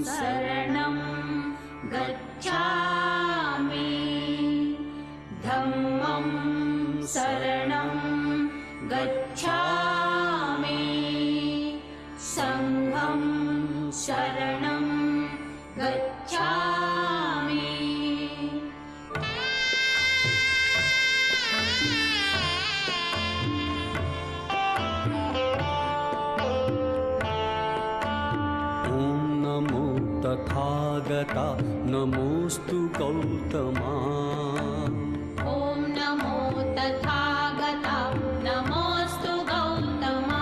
शरणं गच्छामि धम्मं शरणं गच्छामि संघं शरणं गच्छामि तथागता नमोस्तु गौतमा ॐ नमो तथागता नमोस्तु गौतमा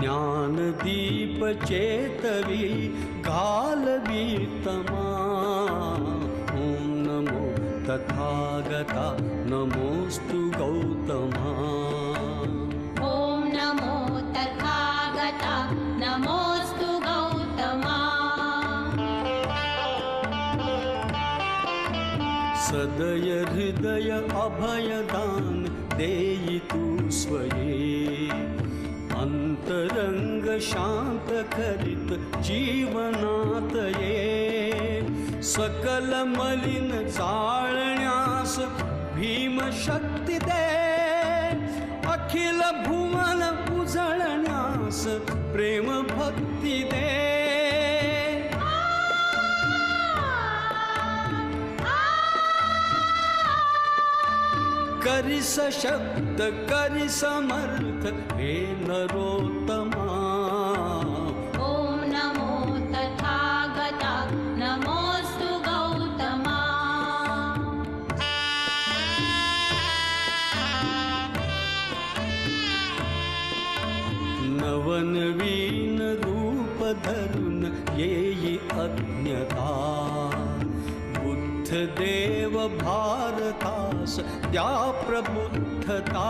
ज्ञानदीपचेतवी गालवीतमा ॐ नमो तथागता नमोस्तु गौतमा ॐ नमो तथागता नमोस्तु गौतमा सदय हृदय अभयदान देयितु स्वये अंतरंग शांत करित जीवनातये सकल मलिन जाळण्यास भीम शक्ती दे अखिल भुवन उजळण्यास प्रेम भक्ती दे करी सशक्त करी समर्थ हे नरोत्तमा ॐ नमो तथागता नमोस्तु गौतमा नवनवीन रूप धरून येई अज्ञता देव भारतास द्या प्रबुद्धता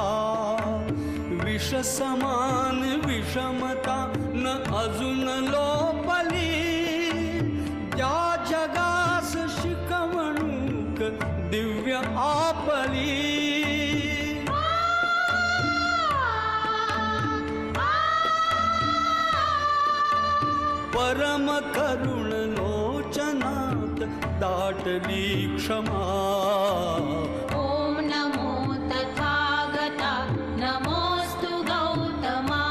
विष समान विषमता न अजून लोपली द्या जगास शिकवणूक दिव्य आपली परम करुण लोचनात दाटली क्षमा ॐ नमो तथागता नमोस्तु गौतमा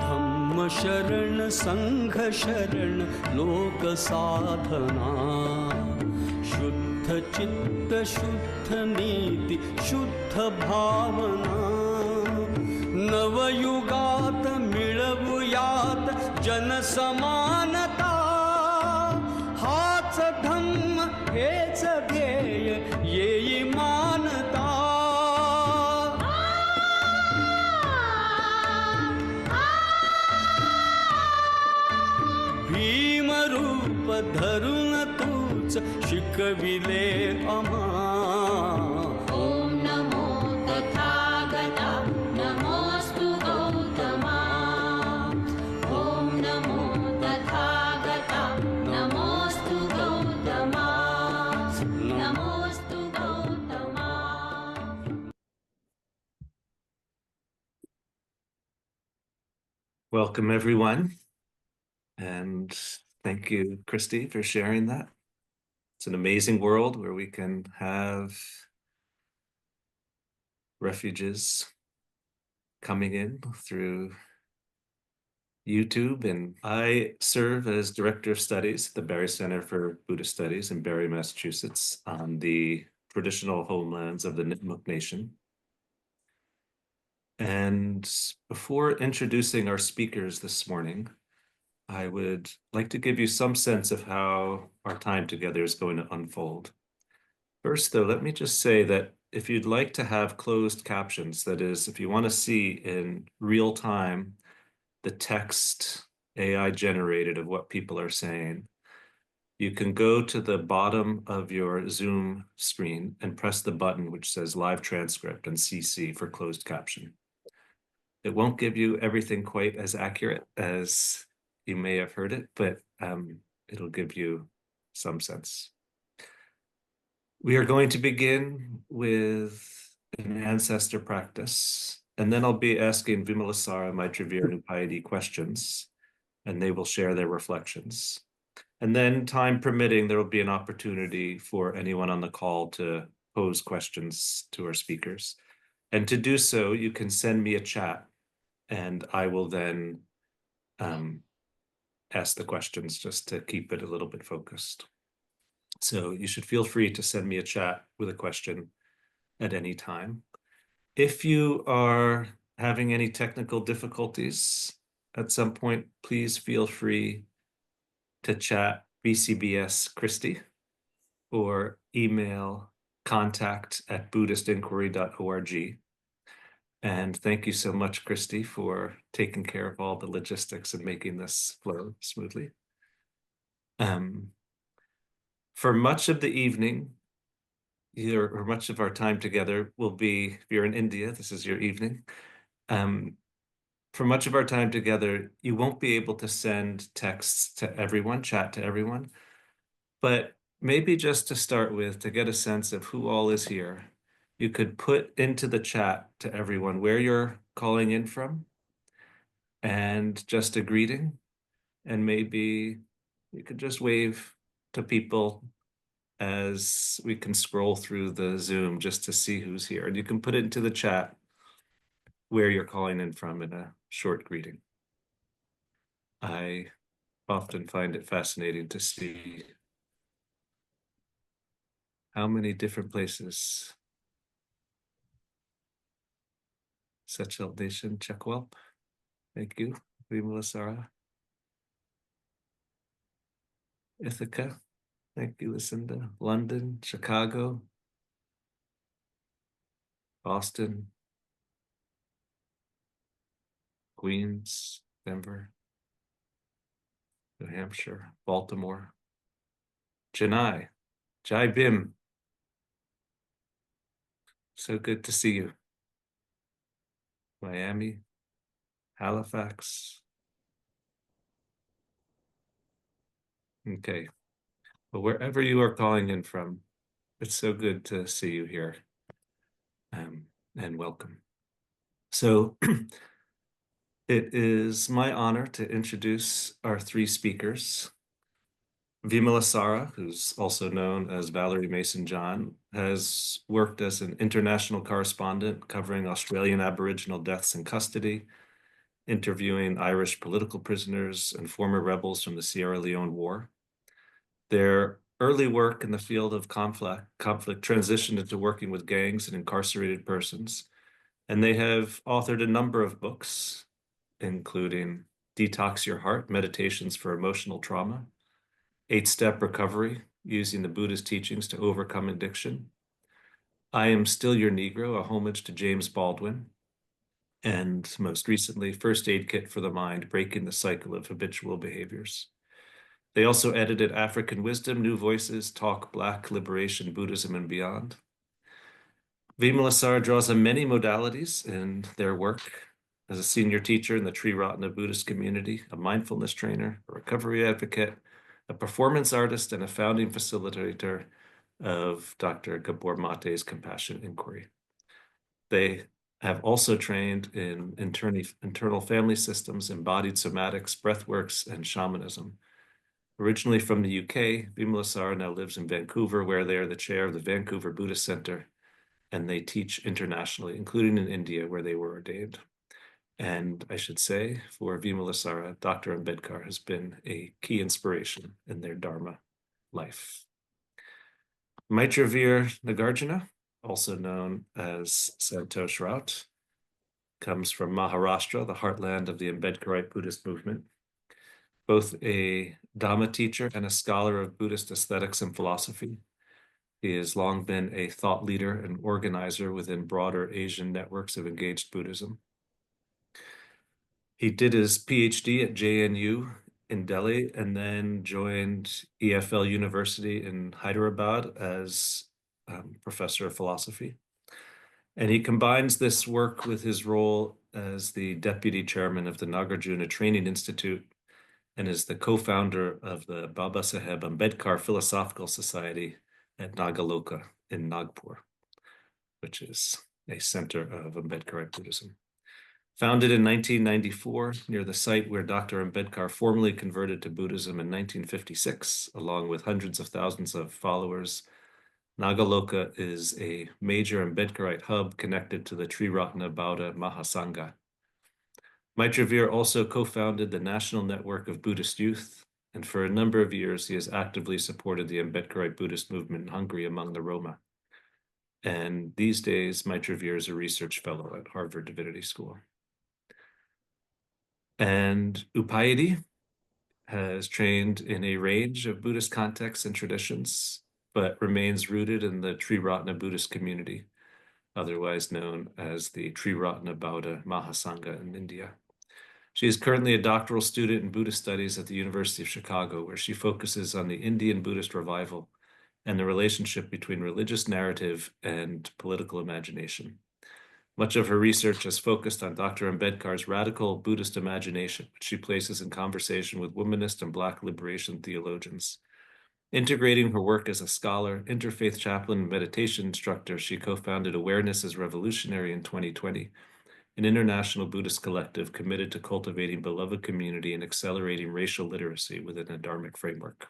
धम्म शरण संघ शरण लोक साधना शुद्ध चित्त शुद्ध नीति शुद्ध भावना नवयुगात मिळवूयात जनसमानता हाच धम्म हेच ध्येय येई मानता भीमरूप धरून तूच शिकविले आम्हा ॐ नमो तथागता नमोस्तु गौतमा ॐ नमो तथागता नमोस्तु गौतमा नमोस्तु Gautama Welcome, everyone. And thank you, Christy, for sharing that. It's an amazing world where we can have refuges coming in through YouTube. And I serve as Director of Studies at the Barrie Center for Buddhist Studies in Barrie, Massachusetts, on the traditional homelands of the Nipmuc Nation. And before introducing our speakers this morning, I would like to give you some sense of how our time together is going to unfold. First, though, let me just say that if you'd like to have closed captions, that is, if you want to see in real time the text AI generated of what people are saying, you can go to the bottom of your Zoom screen and press the button which says Live Transcript and CC for closed caption. It won't give you everything quite as accurate as you may have heard it, but it'll give you some sense. We are going to begin with an ancestor practice and then I'll be asking Vimalasara and Maitravir and Upayati questions, and they will share their reflections. And then, time permitting, there will be an opportunity for anyone on the call to pose questions to our speakers. And to do so, you can send me a chat, and I will then ask the questions just to keep it a little bit focused. So you should feel free to send me a chat with a question at any time. If you are having any technical difficulties at some point, please feel free to chat BCBS Christie or email contact@buddhistinquiry.org. And thank you so much, Christy, for taking care of all the logistics and making this flow smoothly. For much of the evening, or much of our time together will be, if you're in India, this is your evening. For much of our time together, you won't be able to send texts to everyone, chat to everyone, but maybe just to start with, to get a sense of who all is here, you could put into the chat to everyone where you're calling in from and just a greeting. And maybe you could just wave to people as we can scroll through the Zoom just to see who's here. And you can put it into the chat where you're calling in from in a short greeting. I often find it fascinating to see how many different places. Sechel Nation, Chekwelp, thank you. Vimalasara. Ithaca, thank you, Lucinda. London, Chicago, Boston, Queens, Denver, New Hampshire, Baltimore, Chennai, Jai Bim. So good to see you. Miami, Halifax. Okay. But wherever you are calling in from, it's so good to see you here. And welcome. So it is my honor to introduce our three speakers. Vimalasara, who's also known as Valerie Mason-John, has worked as an international correspondent covering Australian Aboriginal deaths in custody, interviewing Irish political prisoners and former rebels from the Sierra Leone War. Their early work in the field of conflict transitioned into working with gangs and incarcerated persons, and they have authored a number of books, including Detox Your Heart, Meditations for Emotional Trauma, 8-Step Recovery, Using the Buddhist Teachings to Overcome Addiction, I Am Still Your Negro, a homage to James Baldwin, and most recently, First Aid Kit for the Mind, Breaking the Cycle of Habitual Behaviors. They also edited African Wisdom, New Voices, Talk Black, Liberation, Buddhism, and Beyond. Vimalasara draws on many modalities in their work as a senior teacher in the Triratna Buddhist community, a mindfulness trainer, a recovery advocate, a performance artist, and a founding facilitator of Dr. Gabor Mate's Compassion Inquiry. They have also trained in internal family systems, embodied somatics, breathworks, and shamanism. Originally from the UK, Vimalasara now lives in Vancouver, where they are the chair of the Vancouver Buddhist Center, and they teach internationally, including in India, where they were ordained. And I should say, for Vimalasara, Dr. Ambedkar has been a key inspiration in their Dharma life. Maitravir Nagarjuna, also known as Santosh Raut, comes from Maharashtra, the heartland of the Ambedkarite Buddhist movement. Both a Dhamma teacher and a scholar of Buddhist aesthetics and philosophy. He has long been a thought leader and organizer within broader Asian networks of engaged Buddhism. He did his PhD at JNU in Delhi and then joined EFL University in Hyderabad as professor of philosophy. And he combines this work with his role as the deputy chairman of the Nagarjuna Training Institute and is the co-founder of the Babasaheb Ambedkar Philosophical Society at Nagaloka in Nagpur, which is a center of Ambedkarite Buddhism. Founded in 1994 near the site where Dr. Ambedkar formally converted to Buddhism in 1956, along with hundreds of thousands of followers, Nagaloka is a major Ambedkarite hub connected to the Triratna Bauddha Mahasangha. Maitreveer also co-founded the National Network of Buddhist Youth, and for a number of years he has actively supported the Ambedkarite Buddhist movement in Hungary among the Roma. And these days, Maitreveer is a research fellow at Harvard Divinity School. And Upayati has trained in a range of Buddhist contexts and traditions, but remains rooted in the Triratna Buddhist community, otherwise known as the Triratna Bauddha Mahasangha in India. She is currently a doctoral student in Buddhist studies at the University of Chicago, where she focuses on the Indian Buddhist revival and the relationship between religious narrative and political imagination. Much of her research has focused on Dr. Ambedkar's radical Buddhist imagination, which she places in conversation with womanist and Black liberation theologians. Integrating her work as a scholar, interfaith chaplain, and meditation instructor, she co-founded Awareness is Revolutionary in 2020, an international Buddhist collective committed to cultivating beloved community and accelerating racial literacy within a Dharmic framework.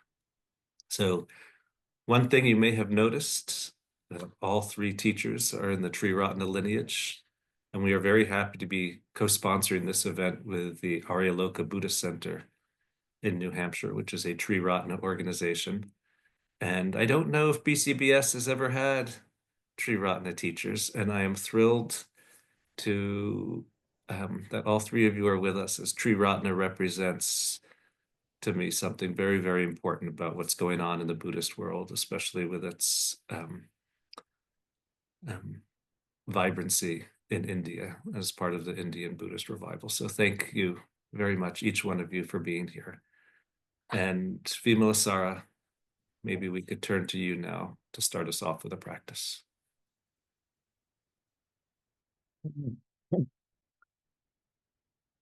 So one thing you may have noticed, all three teachers are in the Triratna lineage, and we are very happy to be co-sponsoring this event with the Aryaloka Buddhist Center in New Hampshire, which is a Triratna organization. And I don't know if BCBS has ever had Triratna teachers, and I am thrilled to that all three of you are with us, as Triratna represents to me something very, very important about what's going on in the Buddhist world, especially with its vibrancy in India as part of the Indian Buddhist revival. So thank you very much, each one of you, for being here. And Vimalasara, maybe we could turn to you now to start us off with a practice.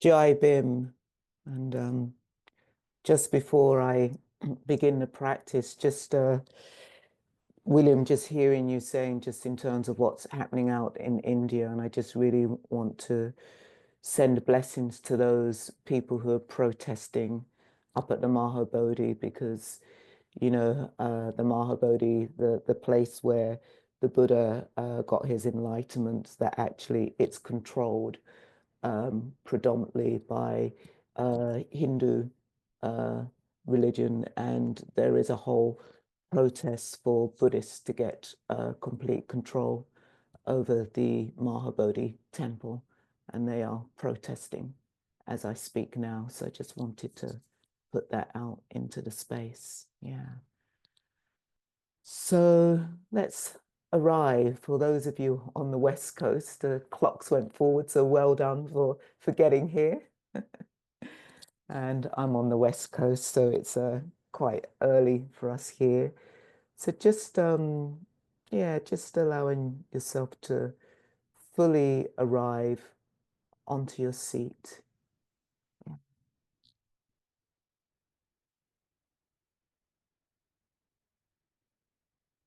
Jai Bim. And just before I begin the practice, just William, just hearing you saying just in terms of what's happening out in India, and I just really want to send blessings to those people who are protesting up at the Mahabodhi, because, you know, the Mahabodhi, the place where the Buddha got his enlightenment, that actually it's controlled predominantly by Hindu religion, and there is a whole protest for Buddhists to get complete control over the Mahabodhi temple, and they are protesting as I speak now. So I just wanted to put that out into the space. Yeah. So let's arrive. For those of you on the West Coast, the clocks went forward, so well done for getting here. And I'm on the West Coast, so it's quite early for us here. So just yeah, just allowing yourself to fully arrive onto your seat. Yeah.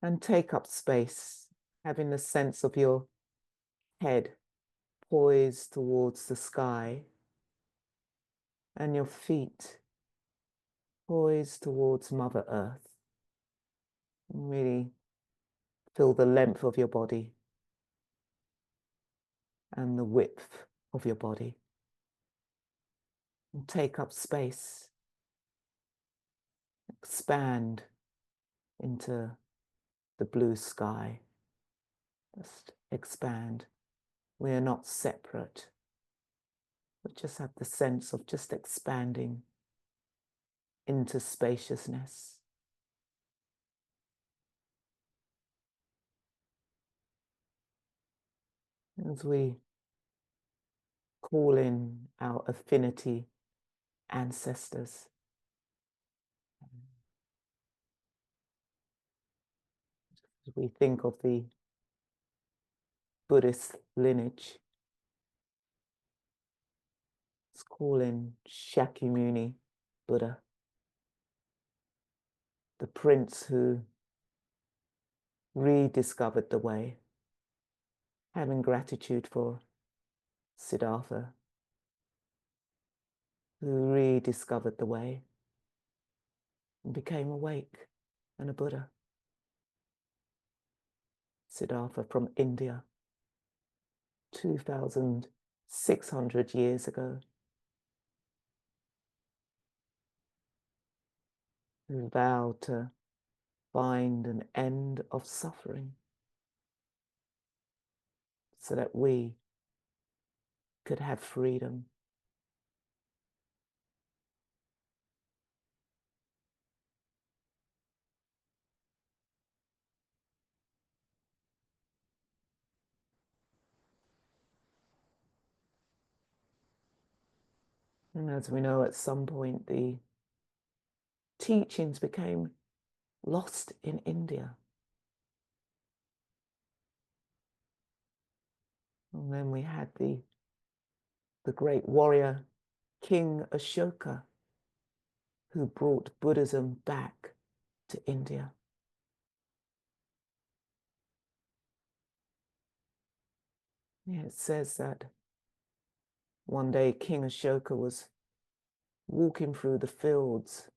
And take up space, having a sense of your head poised towards the sky and your feet poised towards Mother Earth. And really feel the length of your body and the width of your body. And take up space. Expand into the blue sky. Just expand. We are not separate. We just have the sense of just expanding into spaciousness. As we call in our affinity ancestors, as we think of the Buddhist lineage, let's call in Shakyamuni Buddha, the prince who rediscovered the way, having gratitude for Siddhartha, who rediscovered the way and became awake and a Buddha. Siddhartha from India, 2,600 years ago, who vowed to find an end of suffering so that we could have freedom. And as we know, at some point, the teachings became lost in India. And then we had the great warrior, King Ashoka, who brought Buddhism back to India. Yeah, it says that one day King Ashoka was walking through the fields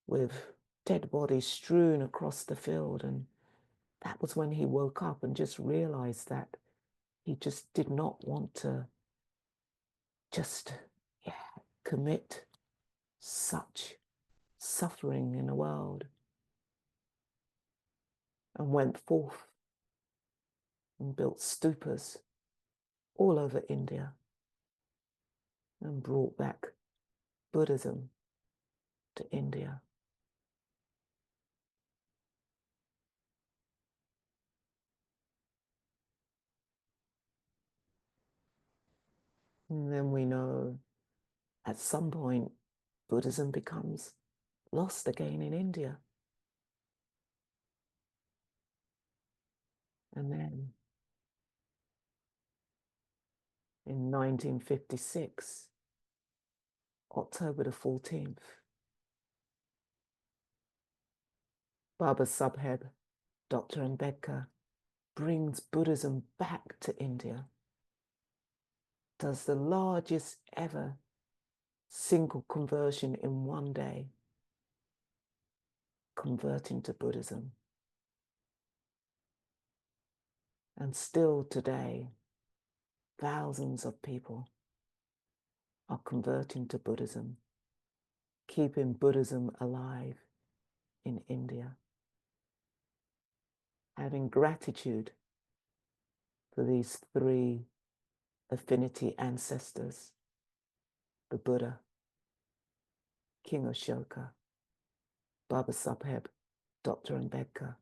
with dead bodies strewn across the field, and that was when he woke up and just realized that he just did not want to just commit such suffering in the world, and went forth and built stupas all over India and brought back Buddhism to India. And then we know at some point Buddhism becomes lost again in India. And then in 1956, October the 14th, Baba Sahib, Dr. Ambedkar, brings Buddhism back to India, does the largest ever single conversion in one day, converting to Buddhism. And still today, thousands of people are converting to Buddhism, keeping Buddhism alive in India. Having gratitude for these three affinity ancestors, the Buddha, King Ashoka, Baba Sahib, Dr. Ambedkar.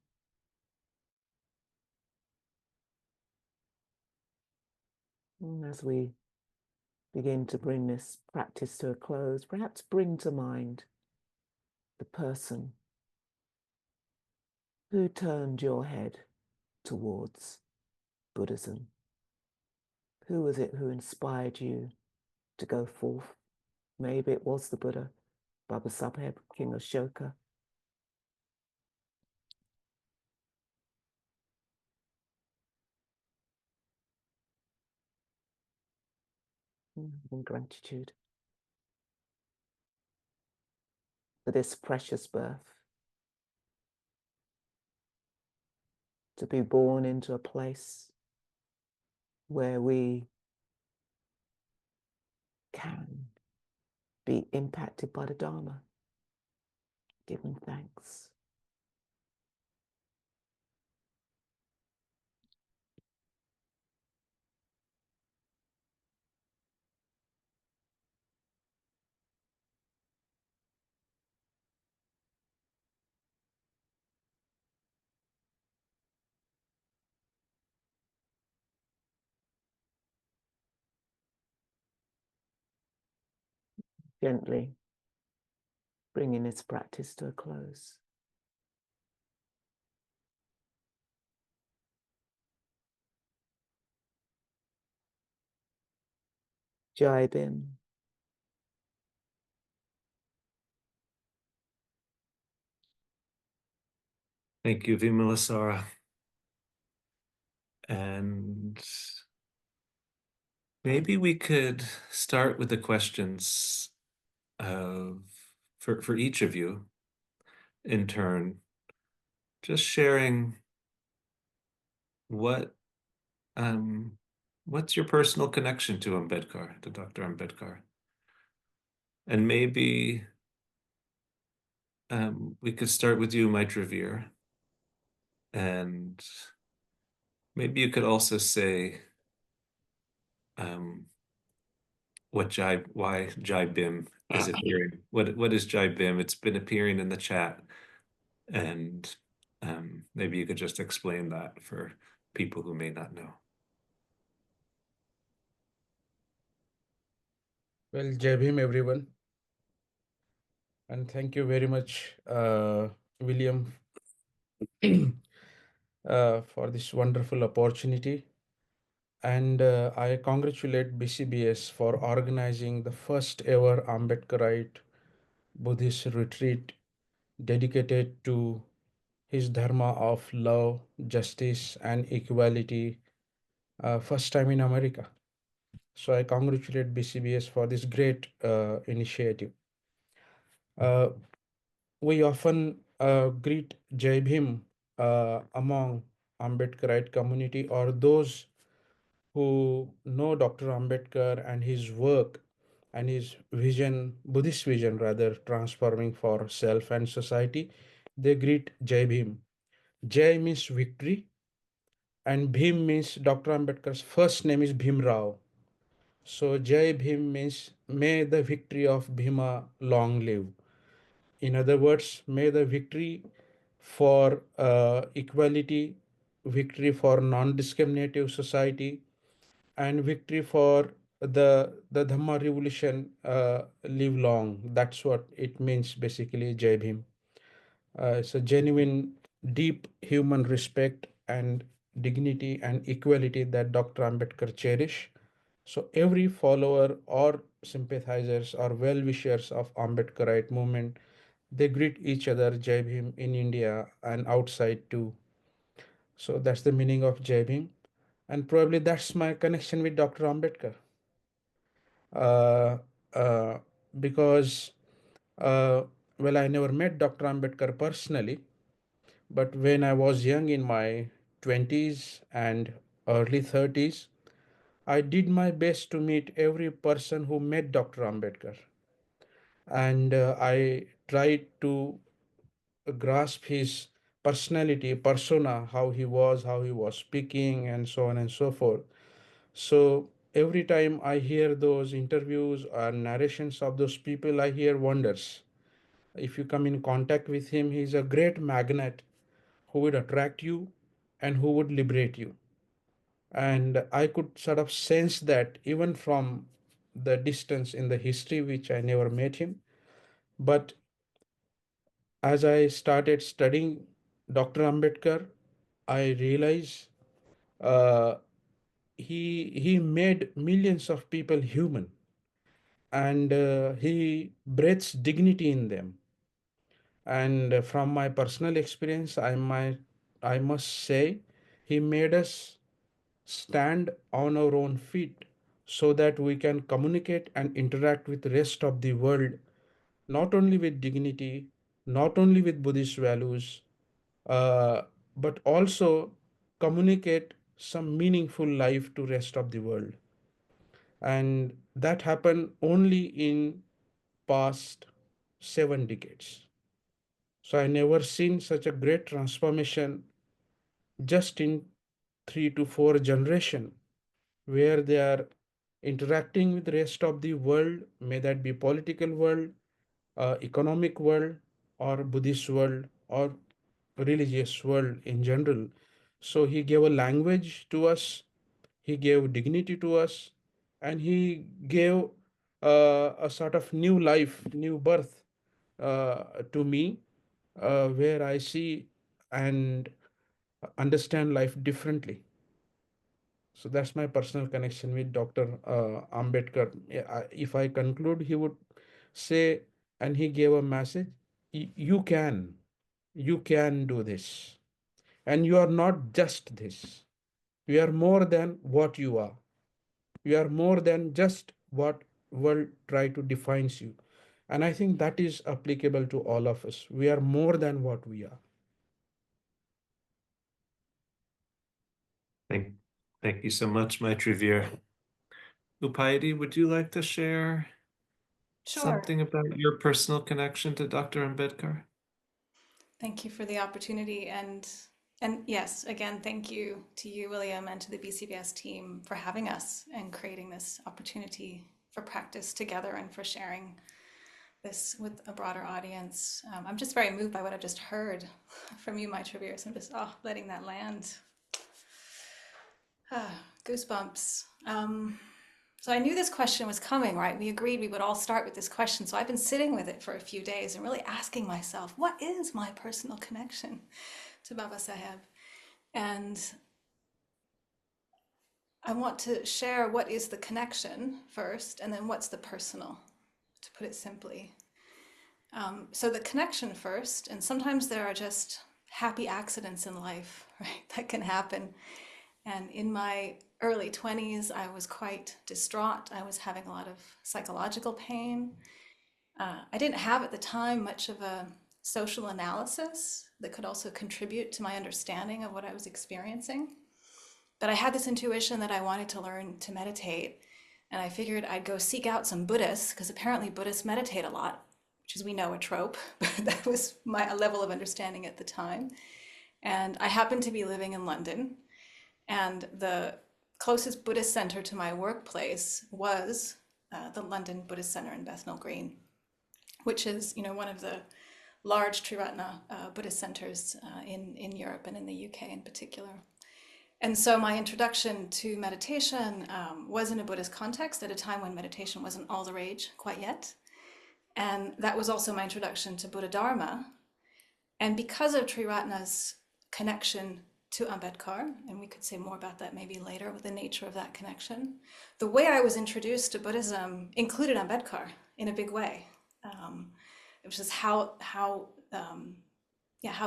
And as we begin to bring this practice to a close, perhaps bring to mind the person who turned your head towards Buddhism. Who was it who inspired you to go forth? Maybe it was the Buddha, Baba Sahib, King Ashoka. And gratitude for this precious birth, to be born into a place where we can be impacted by the Dharma, giving thanks. Gently bringing this practice to a close. Jai Bim. Thank you, Vimalasara. And Maybe we could start with the questions of for each of you in turn, just sharing what what's your personal connection to Ambedkar, to Dr. Ambedkar? And maybe we could start with you, Maitravir, and maybe you could also say um, why Jai Bim is appearing. What is Jai Bim? It's been appearing in the chat, and maybe you could just explain that for people who may not know. Well, Jai Bhim, everyone. And thank you very much, William, for this wonderful opportunity. And I congratulate BCBS for organizing the first ever Ambedkarite Buddhist retreat dedicated to his Dharma of love, justice, and equality, first time in America. So I congratulate BCBS for this great initiative. We often greet Jai Bhim among Ambedkarite community or those who know Dr. Ambedkar and his work and his vision, Buddhist vision rather, transforming for self and society. They greet Jai Bhim. Jai means victory and Bhim means Dr. Ambedkar's first name is Bhim Rao. So Jai Bhim means may the victory of Bhima long live. In other words, may the victory for equality, victory for non-discriminative society, and victory for the Dhamma revolution live long. That's what it means basically, Jai Bhim. It's a genuine, deep human respect and dignity and equality that Dr. Ambedkar cherish. So every follower or sympathizers or well-wishers of Ambedkarite movement, they greet each other Jai Bhim in India and outside too. So that's the meaning of Jai Bhim. And probably that's my connection with Dr. Ambedkar. Uh, uh, because, uh, well, I never met Dr. Ambedkar personally, but when I was young in my 20s and early 30s, I did my best to meet every person who met Dr. Ambedkar. And I tried to grasp his personality, persona, how he was speaking, and so on and so forth. So every time I hear those interviews or narrations of those people, I hear wonders. If you come in contact with him, he's a great magnet who would attract you and who would liberate you. And I could sort of sense that even from the distance in the history, which I never met him. But as I started studying Dr. Ambedkar, I realized uh, he made millions of people human, and he breathes dignity in them. And from my personal experience, I must say, he made us stand on our own feet so that we can communicate and interact with the rest of the world, not only with dignity, not only with Buddhist values, uh, but also communicate some meaningful life to rest of the world. And that happened only in past 7 decades. So I never seen such a great transformation just in 3 to 4 generation, where they are interacting with the rest of the world, may that be political world, economic world, or Buddhist world, or religious world in general. So he gave a language to us, he gave dignity to us, and he gave a sort of new life, new birth to me, where I see and understand life differently. So that's my personal connection with Dr. Ambedkar. If I conclude, he would say, and he gave a message: You can do this, and you are not just this. You are more than what you are." You are more than just what world try to defines you. And I think that is applicable to all of us. We are more than what we are. Thank, thank you so much, Maitri Veer. Upayati, would you like to share Sure. something about your personal connection to Dr. Ambedkar? Thank you for the opportunity. And yes, again, thank you to you, William, and to the BCBS team for having us and creating this opportunity for practice together and for sharing this with a broader audience. I'm just very moved by what I've just heard from you, Maitri Veer. So I'm just letting that land. Goosebumps. So I knew this question was coming, right? We agreed we would all start with this question. So I've been sitting with it for a few days and really asking myself, what is my personal connection to Baba Saheb? And I want to share what is the connection first, and then what's the personal, to put it simply. So the connection first, and sometimes there are just happy accidents in life, right, that can happen. And in my early 20s, I was quite distraught. I was having a lot of psychological pain. I didn't have at the time much of a social analysis that could also contribute to my understanding of what I was experiencing. But I had this intuition that I wanted to learn to meditate. And I figured I'd go seek out some Buddhists, because apparently Buddhists meditate a lot, which is, we know, a trope, but that was my level of understanding at the time. And I happened to be living in London. And the closest Buddhist center to my workplace was the London Buddhist Center in Bethnal Green, which is, one of the large Triratna Buddhist centers in Europe and in the UK in particular. And so my introduction to meditation was in a Buddhist context at a time when meditation wasn't all the rage quite yet. And that was also my introduction to Buddha Dharma. And because of Triratna's connection to Ambedkar, and we could say more about that maybe later with the nature of that connection, the way I was introduced to Buddhism included Ambedkar in a big way. It was how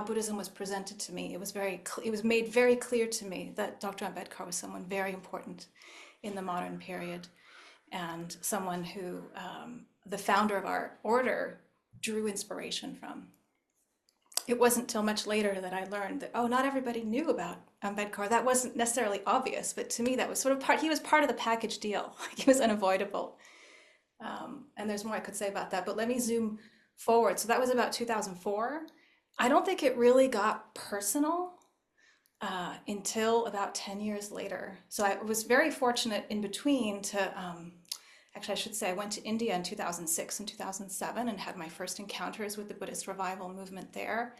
Buddhism was presented to me. It was made very clear to me that Dr. Ambedkar was someone very important in the modern period, and someone who the founder of our order drew inspiration from. It wasn't till much later that I learned that, not everybody knew about Ambedkar. That wasn't necessarily obvious, but to me that was sort of he was part of the package deal. He was unavoidable. And there's more I could say about that, but let me zoom forward. So that was about 2004. I don't think it really got personal until about 10 years later. So I was very fortunate in between to, actually I should say I went to India in 2006 and 2007 and had my first encounters with the Buddhist revival movement there,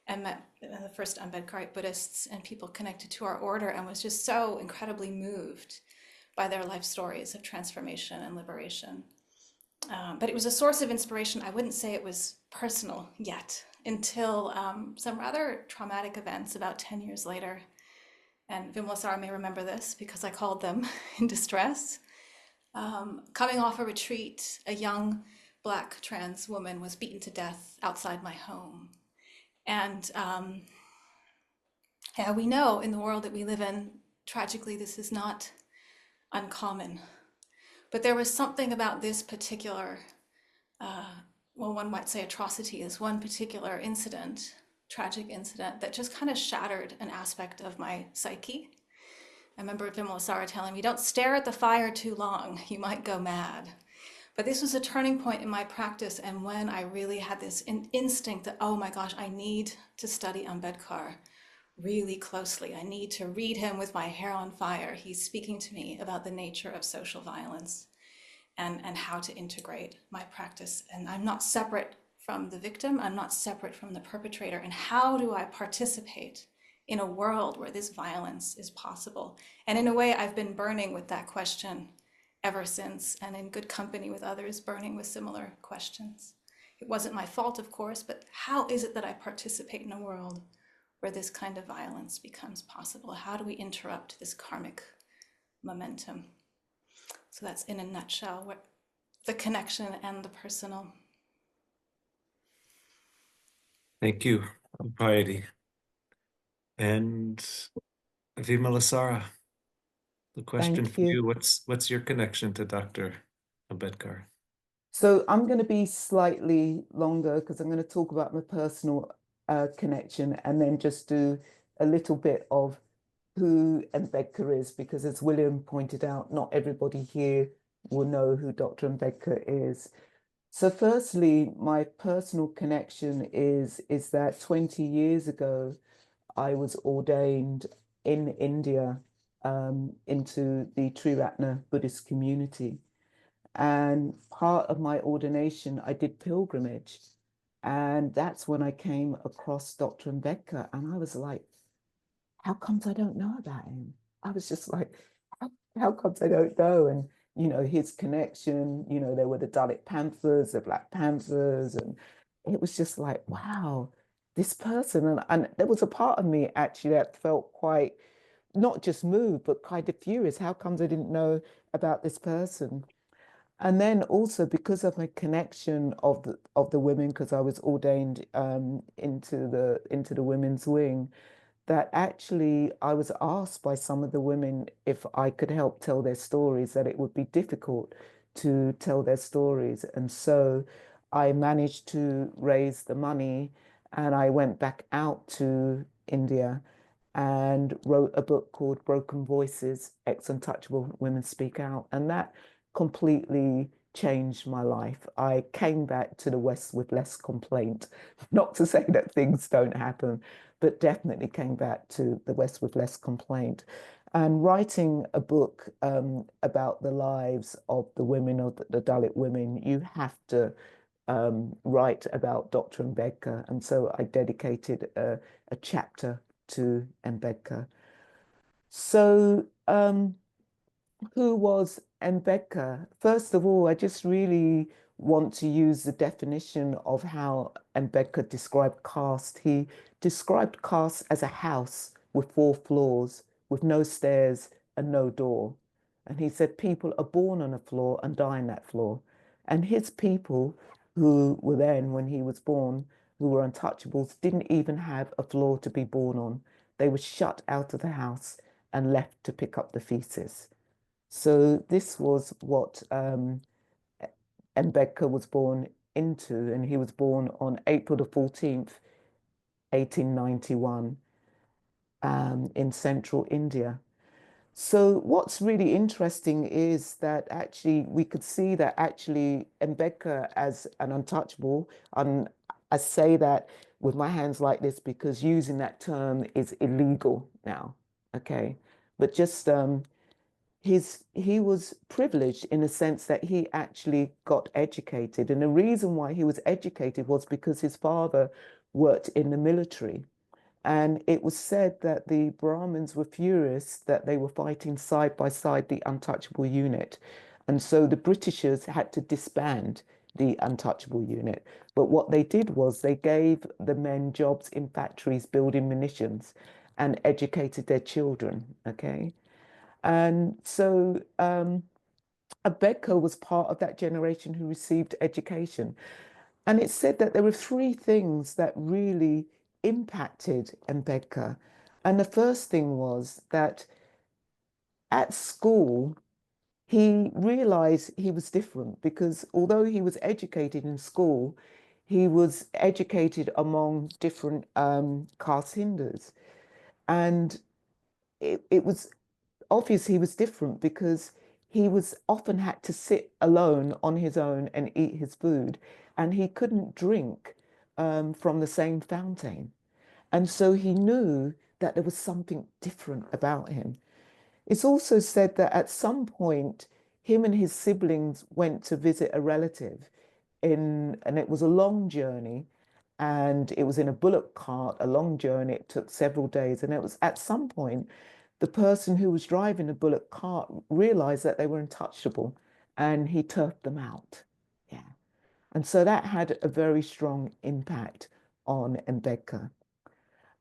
and met the first Ambedkarite Buddhists and people connected to our order, and was just so incredibly moved by their life stories of transformation and liberation. But it was a source of inspiration. I wouldn't say it was personal yet until some rather traumatic events about 10 years later. And Vimalasara may remember this because I called them in distress. Coming off a retreat, a young Black trans woman was beaten to death outside my home. And we know in the world that we live in, tragically, this is not uncommon. But there was something about this particular, one might say atrocity, this one particular incident, tragic incident, that just kind of shattered an aspect of my psyche. I remember Vimalasara telling me, don't stare at the fire too long, you might go mad. But this was a turning point in my practice, and when I really had this instinct that, oh my gosh, I need to study Ambedkar really closely. I need to read him with my hair on fire. He's speaking to me about the nature of social violence and how to integrate my practice. And I'm not separate from the victim, I'm not separate from the perpetrator. And how do I participate in a world where this violence is possible? And in a way, I've been burning with that question ever since, and in good company with others burning with similar questions. It wasn't my fault, of course, but how is it that I participate in a world where this kind of violence becomes possible? How do we interrupt this karmic momentum? So that's in a nutshell what the connection and the personal. Thank you, Upayati. And Vimalasara. The question Thank for you. you, what's your connection to Dr. Ambedkar? So I'm going to be slightly longer because I'm going to talk about my personal connection and then just do a little bit of who Ambedkar is, because as William pointed out, not everybody here will know who Dr. Ambedkar is. So firstly, my personal connection is that 20 years ago, I was ordained in India into the Triratna Buddhist community. And part of my ordination, I did pilgrimage. And that's when I came across Dr. Ambedkar. And I was like, how comes I don't know about him? I was just like, how comes I don't know? And, you know, his connection, you know, there were the Dalit Panthers, the Black Panthers, and it was just like, wow, this person. And there was a part of me actually that felt quite, not just moved, but kind of furious. How comes I didn't know about this person? And then also because of my connection of the women, because I was ordained into the women's wing, that actually I was asked by some of the women if I could help tell their stories, that it would be difficult to tell their stories. And so I managed to raise the money and I went back out to India and wrote a book called Broken Voices, Ex-Untouchable Women Speak Out. And that completely changed my life. I came back to the West with less complaint. Not to say that things don't happen, but definitely came back to the West with less complaint. And writing a book about the lives of the women, of the Dalit women, you have to write about Dr. Ambedkar. And so I dedicated a chapter to Ambedkar. So who was Ambedkar? First of all, I just really want to use the definition of how Ambedkar described caste. He described caste as a house with 4 floors, with no stairs and no door. And he said people are born on a floor and die on that floor. And his people, who were then, when he was born, who were untouchables, didn't even have a floor to be born on. They were shut out of the house and left to pick up the feces. So this was what Ambedkar was born into, and he was born on April the 14th, 1891, in central India. So what's really interesting is that actually we could see that actually Ambedkar as an untouchable, I say that with my hands like this because using that term is illegal now, okay? But just he was privileged in a sense that he actually got educated. And the reason why he was educated was because his father worked in the military. And it was said that the Brahmins were furious that they were fighting side by side the untouchable unit. And so the Britishers had to disband the untouchable unit. But what they did was they gave the men jobs in factories building munitions and educated their children, okay? And so Ambedkar was part of that generation who received education. And it said that there were 3 things that really impacted Ambedkar. And the first thing was that at school, he realized he was different because although he was educated in school, he was educated among different caste Hindus. And it was obvious he was different because he was often had to sit alone on his own and eat his food, and he couldn't drink from the same fountain. And so he knew that there was something different about him. It's also said that at some point, him and his siblings went to visit a relative and it was a long journey, and it was in a bullock cart, a long journey. It took several days. And it was at some point, the person who was driving the bullock cart realized that they were untouchable and he turfed them out. Yeah. And so that had a very strong impact on Ambedkar.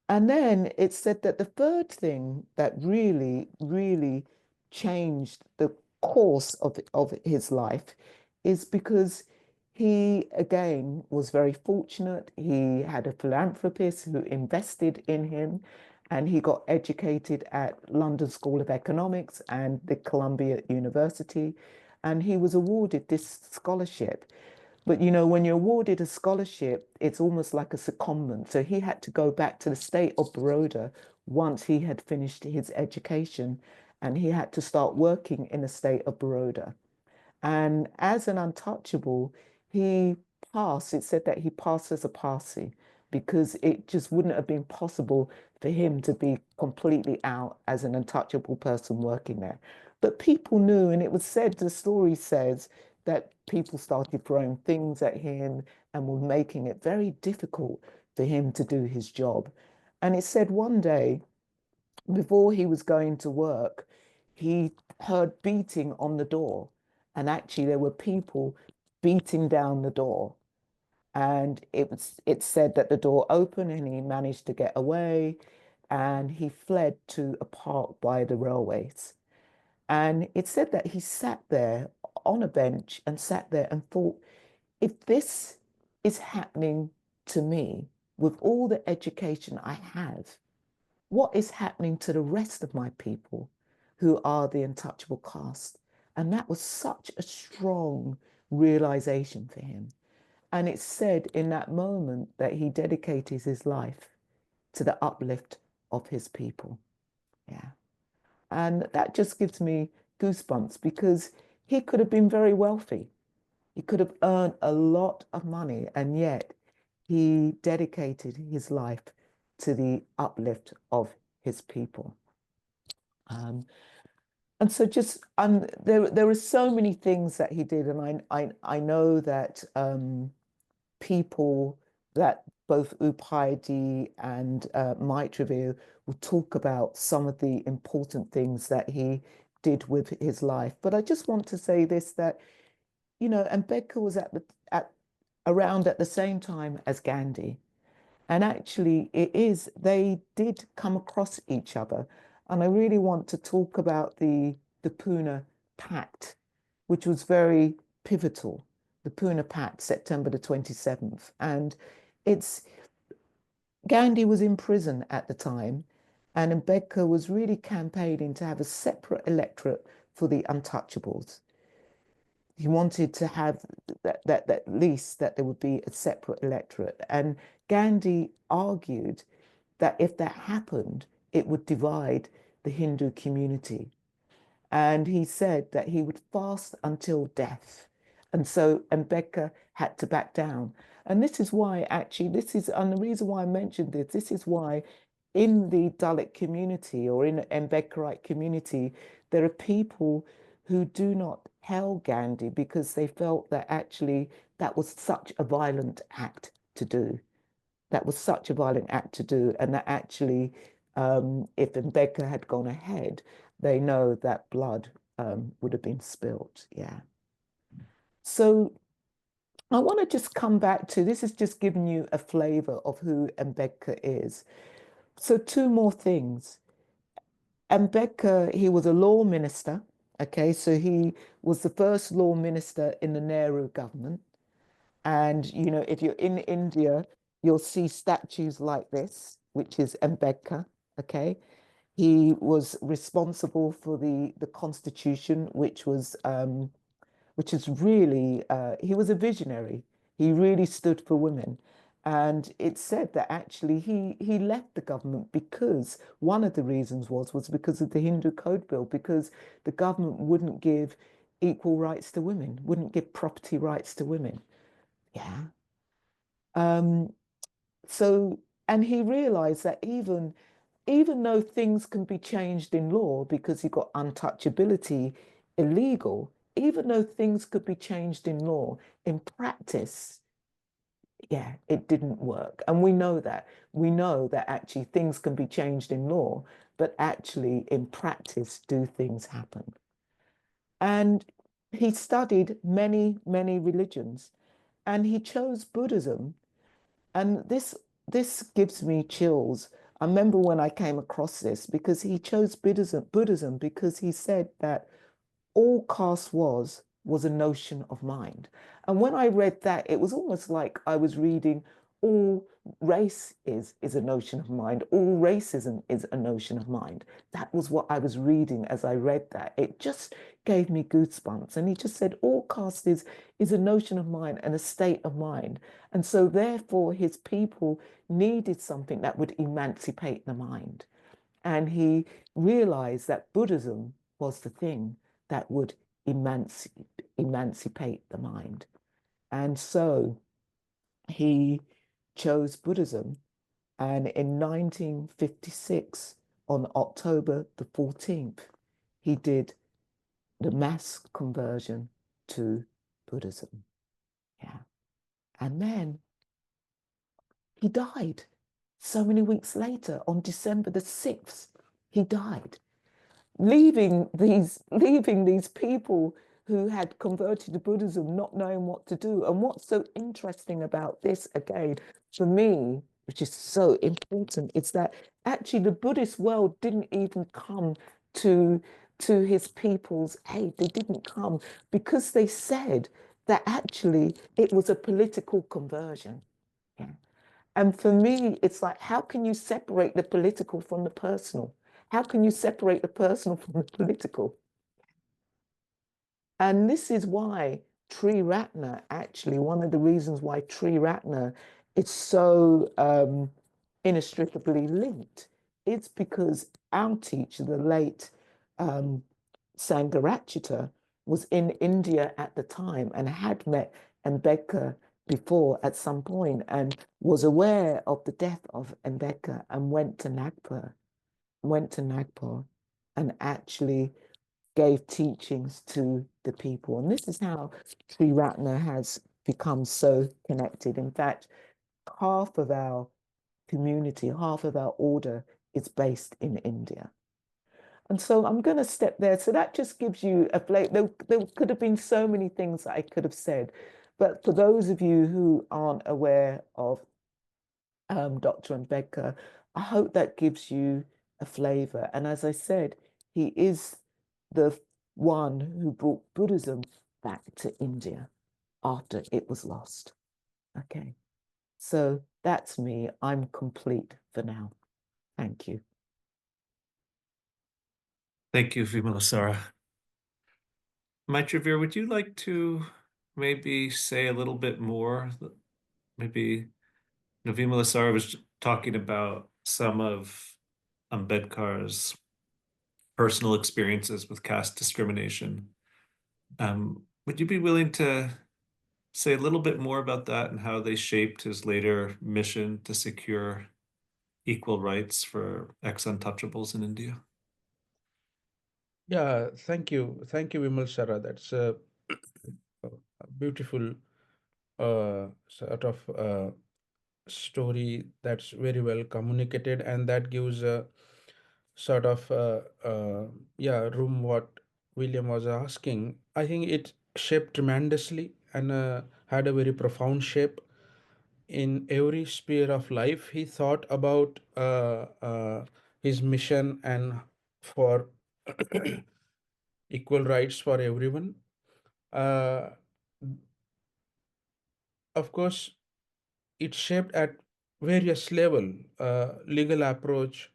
And then it said that the third thing that really, really changed the course of his life is because he, again, was very fortunate. He had a philanthropist who invested in him, and he got educated at London School of Economics and the Columbia University, and he was awarded this scholarship. But you know, when you're awarded a scholarship, it's almost like a secondment. So he had to go back to the state of Baroda once he had finished his education, and he had to start working in the state of Baroda. And as an untouchable, he passed. It said that he passed as a Parsi because it just wouldn't have been possible for him to be completely out as an untouchable person working there. But people knew, and it was said, the story says that people started throwing things at him and were making it very difficult for him to do his job. And it said one day, before he was going to work, he heard beating on the door. And actually, there were people beating down the door. And it said that the door opened and he managed to get away. And he fled to a park by the railways. And it said that he sat there on a bench and sat there and thought, if this is happening to me with all the education I have, what is happening to the rest of my people who are the untouchable caste? And that was such a strong realization for him. And it's said in that moment that he dedicated his life to the uplift of his people. Yeah. And that just gives me goosebumps because he could have been very wealthy. He could have earned a lot of money, and yet he dedicated his life to the uplift of his people. And so just there are so many things that he did, and I know that people that both Upayadi and Maitreya will talk about some of the important things that he did with his life. But I just want to say this, that, you know, Ambedkar was around at the same time as Gandhi. And actually, they did come across each other. And I really want to talk about the Pune Pact, which was very pivotal. The Pune Pact, September the 27th. And Gandhi was in prison at the time, and Ambedkar was really campaigning to have a separate electorate for the untouchables. He wanted to have that at least that there would be a separate electorate. And Gandhi argued that if that happened, it would divide the Hindu community. And he said that he would fast until death. And so Ambedkar had to back down. And this is why, actually, and the reason why I mentioned this is why in the Dalit community or in the Ambedkarite community, there are people who do not hail Gandhi because they felt that actually that was such a violent act to do. That was such a violent act to do, and that actually, if Ambedkar had gone ahead, they know that blood would have been spilled. Yeah. So I want to just come back to, this is just giving you a flavor of who Ambedkar is. So two more things. Ambedkar, he was a law minister. Okay, so he was the first law minister in the Nehru government. And, you know, if you're in India, you'll see statues like this, which is Ambedkar. Okay, he was responsible for the constitution, which is really, he was a visionary. He really stood for women. And it's said that actually he left the government because one of the reasons was because of the Hindu Code Bill, because the government wouldn't give equal rights to women, wouldn't give property rights to women. Yeah. So, and he realized that even though things can be changed in law because you got untouchability illegal, even though things could be changed in law, in practice, yeah, it didn't work. And we know that. We know that actually things can be changed in law, but actually in practice, do things happen? And he studied many, many religions, and he chose Buddhism. And this gives me chills. I remember when I came across this, because he chose Buddhism because he said that all caste was a notion of mind. And when I read that, it was almost like I was reading all race is a notion of mind. All racism is a notion of mind. That was what I was reading as I read that. It just gave me goosebumps. And he just said all caste is a notion of mind and a state of mind. And so therefore his people needed something that would emancipate the mind. And he realized that Buddhism was the thing that would emancipate the mind. And so he chose Buddhism. And in 1956, on October the 14th, he did the mass conversion to Buddhism. Yeah. And then he died. So many weeks later, on December the 6th, he died, leaving these people who had converted to Buddhism not knowing what to do. And what's so interesting about this, again, for me, which is so important, is that actually the Buddhist world didn't even come to his people's aid. They didn't come because they said that actually it was a political conversion. Yeah. And for me, it's like, how can you separate the political from the personal? How can you separate the personal from the political? And this is why Triratna, actually, one of the reasons why Triratna is so inextricably linked, it's because our teacher, the late Sangharachita, was in India at the time and had met Ambedkar before at some point and was aware of the death of Ambedkar and went to Nagpur and actually gave teachings to the people. And this is how Triratna has become so connected. In fact, half of our community, half of our order is based in India. And so I'm going to step there. So that just gives you a flavor. There could have been so many things that I could have said. But for those of you who aren't aware of Dr. Ambedkar, I hope that gives you a flavor. And as I said, he is the one who brought Buddhism back to India after it was lost. Okay, so that's me. I'm complete for now. Thank you. Thank you, Vimalasara. Maitravir, would you like to maybe say a little bit more? Maybe Vimalasara was talking about some of Ambedkar's personal experiences with caste discrimination. Would you be willing to say a little bit more about that and how they shaped his later mission to secure equal rights for ex-untouchables in India? Yeah, thank you. Thank you, Vimal Sara. That's a beautiful sort of story that's very well communicated, and that gives a sort of yeah, room what William was asking. I think it shaped tremendously and had a very profound shape in every sphere of life. He thought about his mission and for equal rights for everyone. Uh, of course, it shaped at various level, legal approach,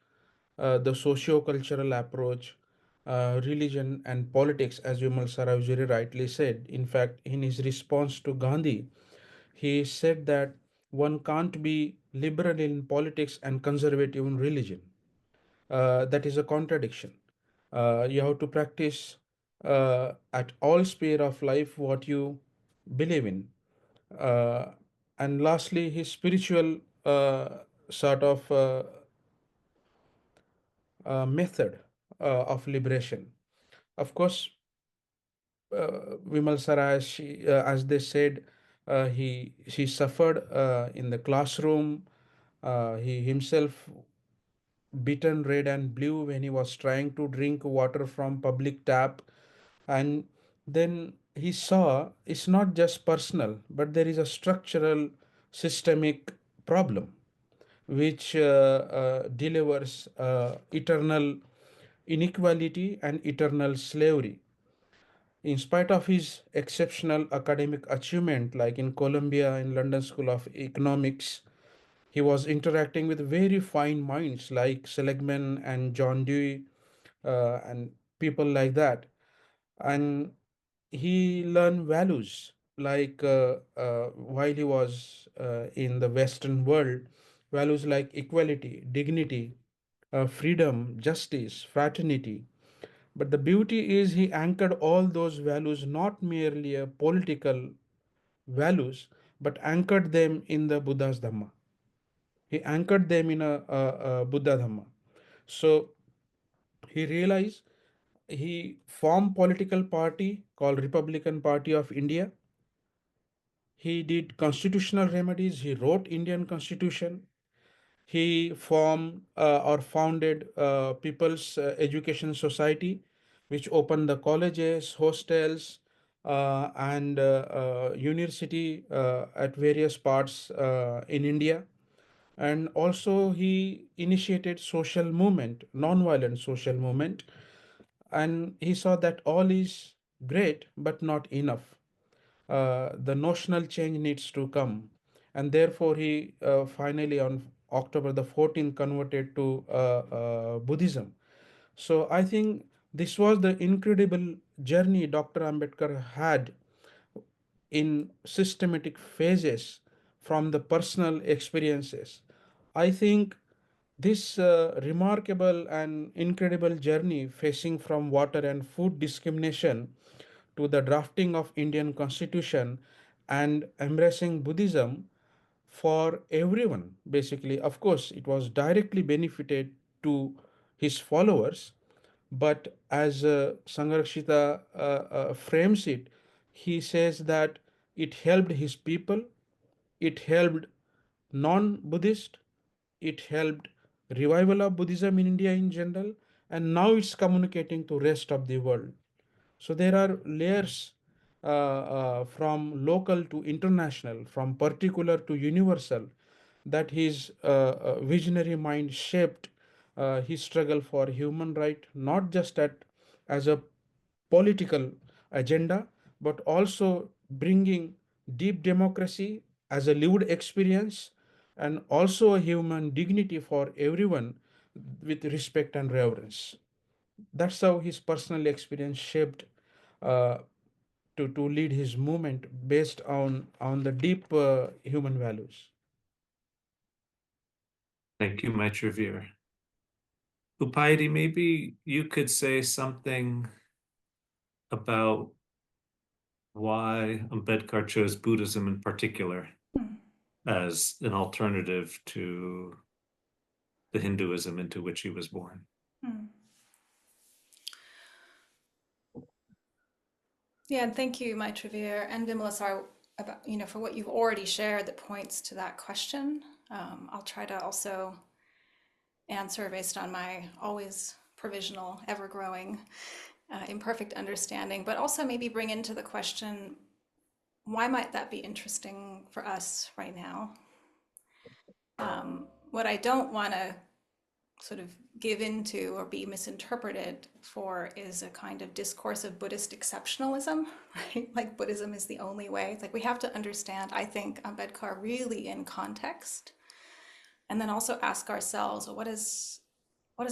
the socio-cultural approach, religion and politics, as Vimal Saravjiri rightly said. In fact, in his response to Gandhi, he said that one can't be liberal in politics and conservative in religion. That is a contradiction. You have to practice at all sphere of life what you believe in. Uh, and lastly, his spiritual sort of method of liberation. Of course, Vimal Saraj, as they said, she suffered in the classroom. He himself beaten red and blue when he was trying to drink water from public tap, and then he saw it's not just personal, but there is a structural, systemic problem which delivers eternal inequality and eternal slavery. In spite of his exceptional academic achievement, like in Columbia, in London School of Economics, He was interacting with very fine minds like Seligman and John Dewey and people like that. And he learned values like while he was in the Western world, values like equality, dignity, freedom, justice, fraternity. But the beauty is he anchored all those values not merely a political values, but anchored them in the Buddha's Dhamma. He anchored them in a Buddha Dhamma. So he realized he formed political party called Republican Party of India. He did constitutional remedies. He wrote Indian Constitution. He formed or founded People's Education Society, which opened the colleges, hostels, and university at various parts in India. And also he initiated social movement, non-violent social movement, and he saw that all is great but not enough. The notional change needs to come, and therefore he finally on October the 14th converted to Buddhism. So I think this was the incredible journey Dr. Ambedkar had in systematic phases from the personal experiences. I think this remarkable and incredible journey facing from water and food discrimination to the drafting of Indian Constitution and embracing Buddhism for everyone, basically. Of course, it was directly benefited to his followers, but as Sangharakshita frames it, he says that it helped his people, it helped non-Buddhist, it helped revival of Buddhism in India in general, and now it's communicating to rest of the world. So there are layers from local to international, from particular to universal, that his visionary mind shaped his struggle for human right, not just as a political agenda, but also bringing deep democracy as a lived experience, and also a human dignity for everyone with respect and reverence. That's how his personal experience shaped uh, to lead his movement based on the deep human values. Thank you, Maitravir. Upayati, maybe you could say something about why Ambedkar chose Buddhism in particular as an alternative to the Hinduism into which he was born. Yeah, and thank you, Maitravir and Vimalasar, about for what you've already shared that points to that question. I'll try to also answer based on my always provisional, ever-growing, imperfect understanding, but also maybe bring into the question, why might that be interesting for us right now? What I don't want to sort of give into or be misinterpreted for is a kind of discourse of Buddhist exceptionalism, right? Like Buddhism is the only way. It's like we have to understand, I think, Ambedkar really in context, and then also ask ourselves, well, what does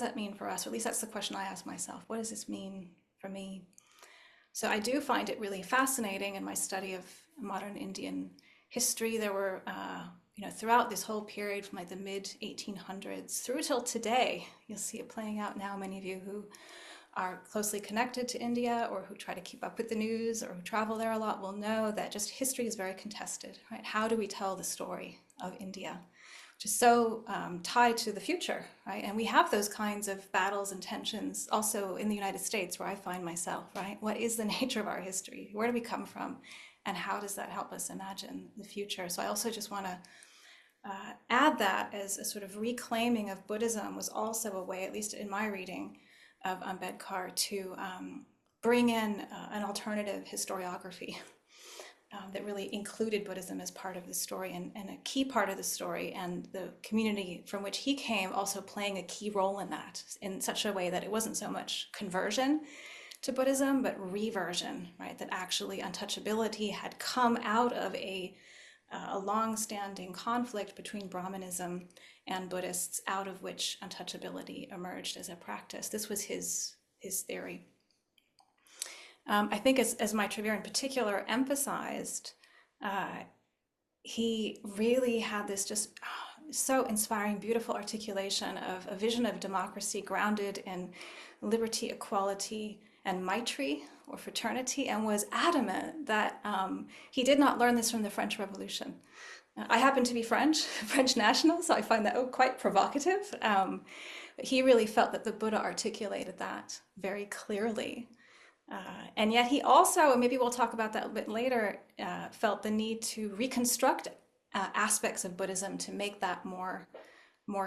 that mean for us? Or at least that's the question I ask myself. What does this mean for me? So I do find it really fascinating in my study of modern Indian history. There were throughout this whole period from like the mid 1800s through till today, you'll see it playing out now. Many of you who are closely connected to India or who try to keep up with the news or who travel there a lot will know that just history is very contested, right? How do we tell the story of India, which is so tied to the future, right? And we have those kinds of battles and tensions also in the United States, where I find myself, right? What is the nature of our history? Where do we come from? And how does that help us imagine the future? So I also just want to add that as a sort of reclaiming of Buddhism was also a way, at least in my reading of Ambedkar, to bring in an alternative historiography that really included Buddhism as part of the story and a key part of the story, and the community from which he came also playing a key role in that in such a way that it wasn't so much conversion to Buddhism, but reversion, right? That actually untouchability had come out of a a long-standing conflict between Brahmanism and Buddhists, out of which untouchability emerged as a practice. This was his theory. I think as Maitreya in particular emphasized, he really had this just so inspiring, beautiful articulation of a vision of democracy grounded in liberty, equality, and maitri, or fraternity, and was adamant that he did not learn this from the French Revolution. I happen to be French, French national, so I find that quite provocative. But he really felt that the Buddha articulated that very clearly. And yet he also, and maybe we'll talk about that a bit later, felt the need to reconstruct aspects of Buddhism to make that more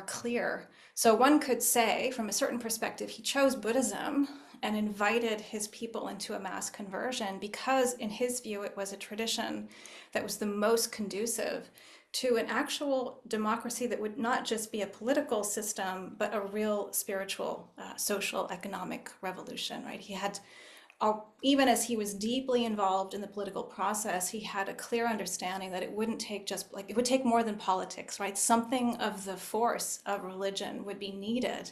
clear. So one could say, from a certain perspective, he chose Buddhism and invited his people into a mass conversion because, in his view, it was a tradition that was the most conducive to an actual democracy that would not just be a political system, but a real spiritual, social, economic revolution, right? He had, even as he was deeply involved in the political process, he had a clear understanding that it wouldn't take just like, it would take more than politics, right? Something of the force of religion would be needed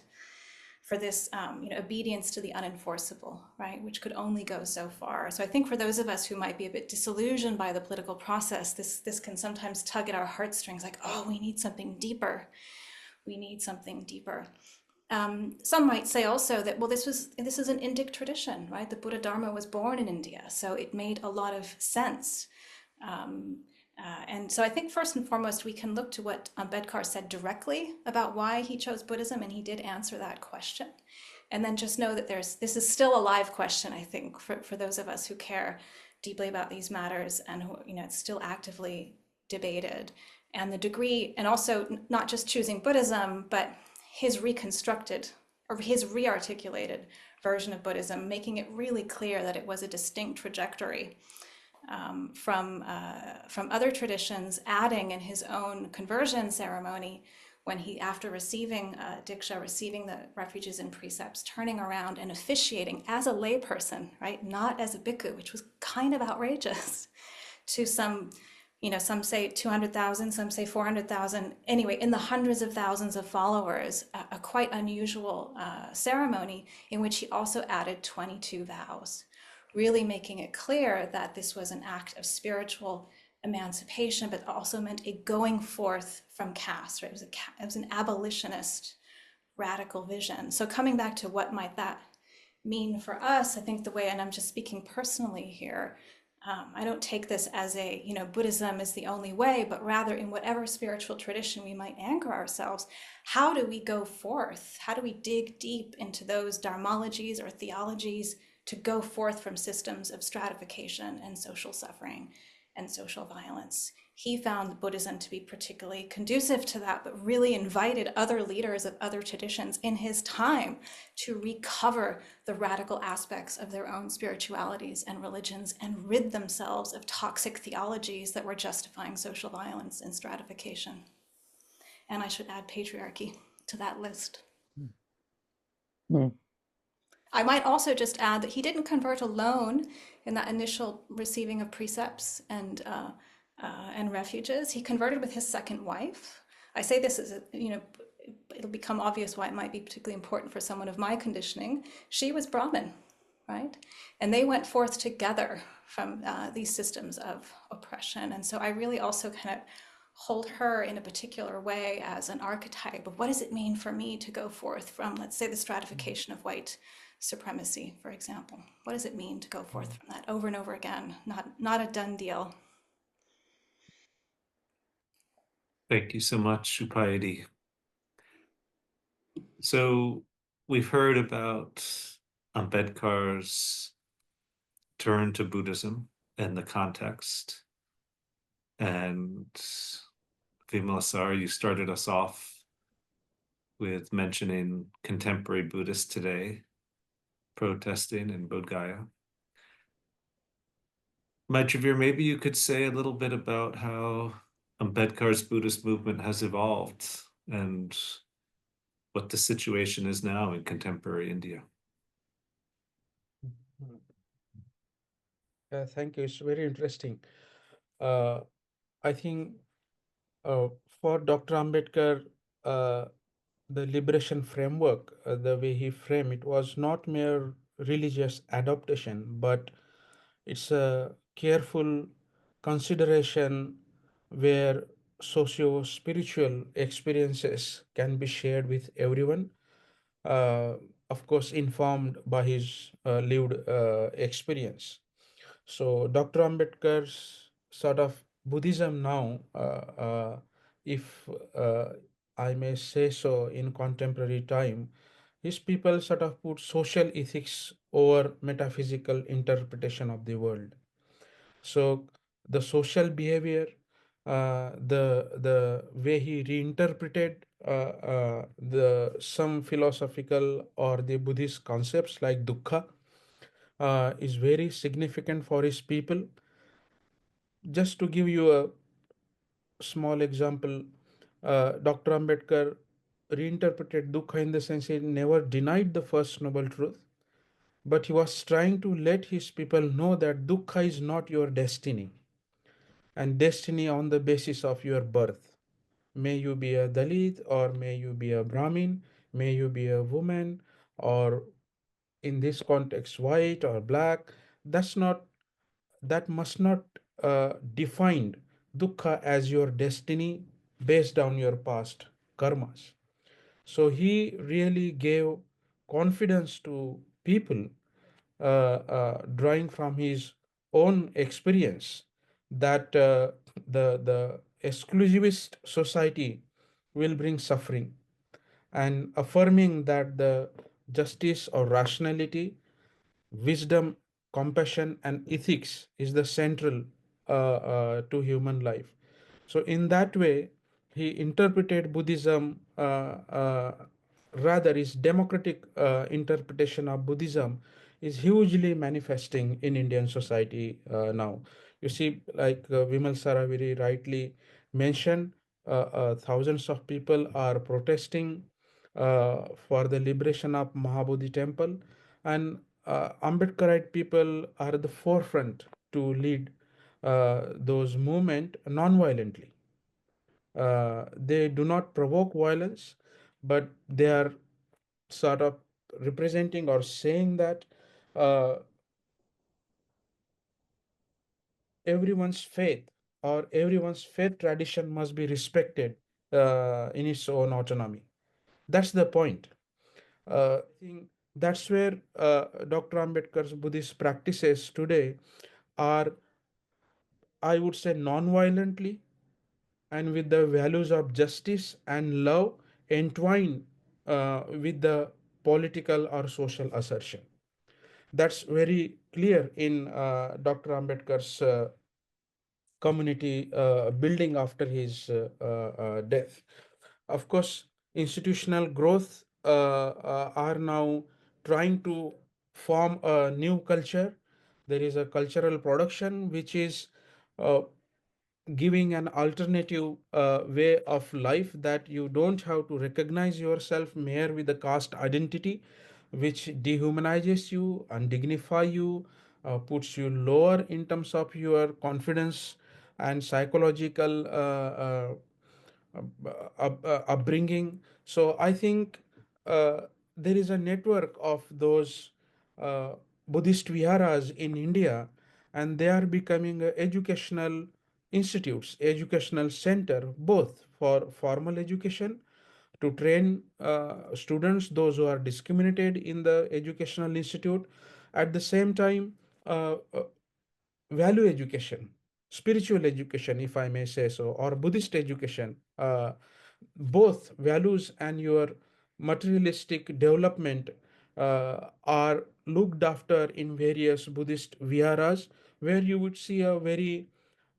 for this obedience to the unenforceable, right? Which could only go so far. So I think for those of us who might be a bit disillusioned by the political process, this can sometimes tug at our heartstrings, like, oh, we need something deeper. We need something deeper. Some might say also that, well, this is an Indic tradition, right? The Buddha Dharma was born in India, so it made a lot of sense. And so I think first and foremost, we can look to what Ambedkar said directly about why he chose Buddhism, and he did answer that question. And then just know that this is still a live question, I think, for those of us who care deeply about these matters, and who, it's still actively debated. And the degree, and also not just choosing Buddhism, but his reconstructed or his rearticulated version of Buddhism, making it really clear that it was a distinct trajectory from other traditions, adding in his own conversion ceremony, when he, after receiving Diksha, receiving the refuges and precepts, turning around and officiating as a layperson, right, not as a bhikkhu, which was kind of outrageous, to some say 200,000, some say 400,000. Anyway, in the hundreds of thousands of followers, a quite unusual ceremony in which he also added 22 vows, really making it clear that this was an act of spiritual emancipation, but also meant a going forth from caste, right? It was an abolitionist radical vision. So coming back to what might that mean for us, I think the way, and I'm just speaking personally here, I don't take this as a, Buddhism is the only way, but rather in whatever spiritual tradition we might anchor ourselves, how do we go forth? How do we dig deep into those dharmologies or theologies to go forth from systems of stratification and social suffering and social violence? He found Buddhism to be particularly conducive to that, but really invited other leaders of other traditions in his time to recover the radical aspects of their own spiritualities and religions and rid themselves of toxic theologies that were justifying social violence and stratification. And I should add patriarchy to that list. I might also just add that he didn't convert alone in that initial receiving of precepts and refuges. He converted with his second wife. I say this as it'll become obvious why it might be particularly important for someone of my conditioning. She was Brahmin, right? And they went forth together from these systems of oppression. And so I really also kind of hold her in a particular way as an archetype of what does it mean for me to go forth from, let's say, the stratification of white supremacy, for example. What does it mean to go forth from that over and over again? Not a done deal. Thank you so much, Upayati. So we've heard about Ambedkar's turn to Buddhism and the context. And Vimalasar, you started us off with mentioning contemporary Buddhists today protesting in Bodh Gaya. Maitreya, maybe you could say a little bit about how Ambedkar's Buddhist movement has evolved and what the situation is now in contemporary India. Thank you. It's very interesting. I think uh, for Dr. Ambedkar, uh, the liberation framework, the way he framed it, was not mere religious adaptation, but it's a careful consideration where socio spiritual experiences can be shared with everyone, uh, of course, informed by his lived experience. So Dr. Ambedkar's sort of Buddhism now, if I may say so, in contemporary time, his people sort of put social ethics over metaphysical interpretation of the world. So the social behavior, the way he reinterpreted the some philosophical or the Buddhist concepts like dukkha is very significant for his people. Just to give you a small example, Dr. Ambedkar reinterpreted dukkha in the sense he never denied the first noble truth, but he was trying to let his people know that dukkha is not your destiny, and destiny on the basis of your birth. May you be a Dalit, or may you be a Brahmin, may you be a woman, or in this context, white or black. That's not, that must not define dukkha as your destiny based on your past karmas. So he really gave confidence to people, drawing from his own experience, that the exclusivist society will bring suffering, and affirming that the justice or rationality, wisdom, compassion, and ethics is the central to human life. So, in that way, he interpreted Buddhism, rather, his democratic interpretation of Buddhism is hugely manifesting in Indian society now. You see, like Vimal Sara very rightly mentioned, thousands of people are protesting for the liberation of Mahabodhi temple, and Ambedkarite people are at the forefront to lead those movement non-violently. They do not provoke violence, but they are sort of representing or saying that uh, everyone's faith or everyone's faith tradition must be respected in its own autonomy. That's the point. I think that's where Dr. Ambedkar's Buddhist practices today are, I would say, non-violently and with the values of justice and love entwined with the political or social assertion. That's very clear in Dr. Ambedkar's community building after his death. Of course, institutional growth are now trying to form a new culture. There is a cultural production which is uh, giving an alternative way of life, that you don't have to recognize yourself mere with the caste identity, which dehumanizes you, undignify you, puts you lower in terms of your confidence and psychological upbringing. So I think there is a network of those uh, Buddhist viharas in India, and they are becoming educational institutes, educational center, both for formal education to train students, those who are discriminated in the educational institute, at the same time value education, spiritual education, if I may say so, or Buddhist education, both values and your materialistic development are looked after in various Buddhist viharas, where you would see a very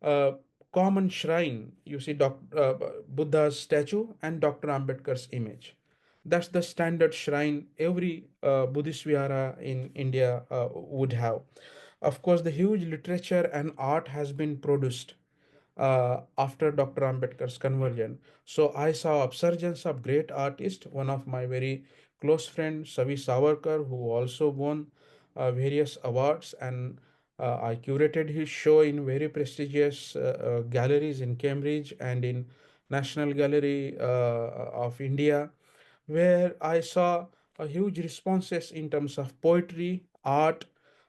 uh, common shrine. You see Buddha's statue and Dr. Ambedkar's image. That's the standard shrine every Buddhist vihara in India would have. Of course, the huge literature and art has been produced after Dr. Ambedkar's conversion. So I saw upsurgence of great artists. One of my very close friends, Savi Savarkar, who also won various awards, and I curated his show in very prestigious galleries in Cambridge and in National Gallery of India, where I saw a huge responses in terms of poetry, art,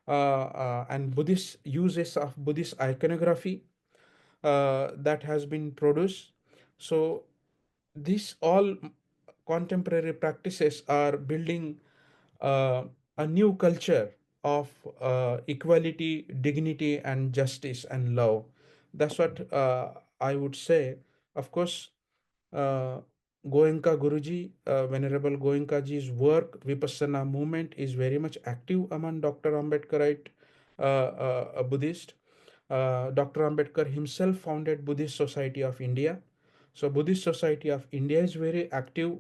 and Buddhist uses of Buddhist iconography that has been produced. So these all contemporary practices are building uh, a new culture of equality, dignity, and justice and love. That's what I would say. Of course, uh, Goenka Guruji, Venerable Goenka ji's work, Vipassana movement, is very much active among Dr. Ambedkarite Buddhist. Dr. Ambedkar himself founded Buddhist Society of India. So Buddhist Society of India is very active,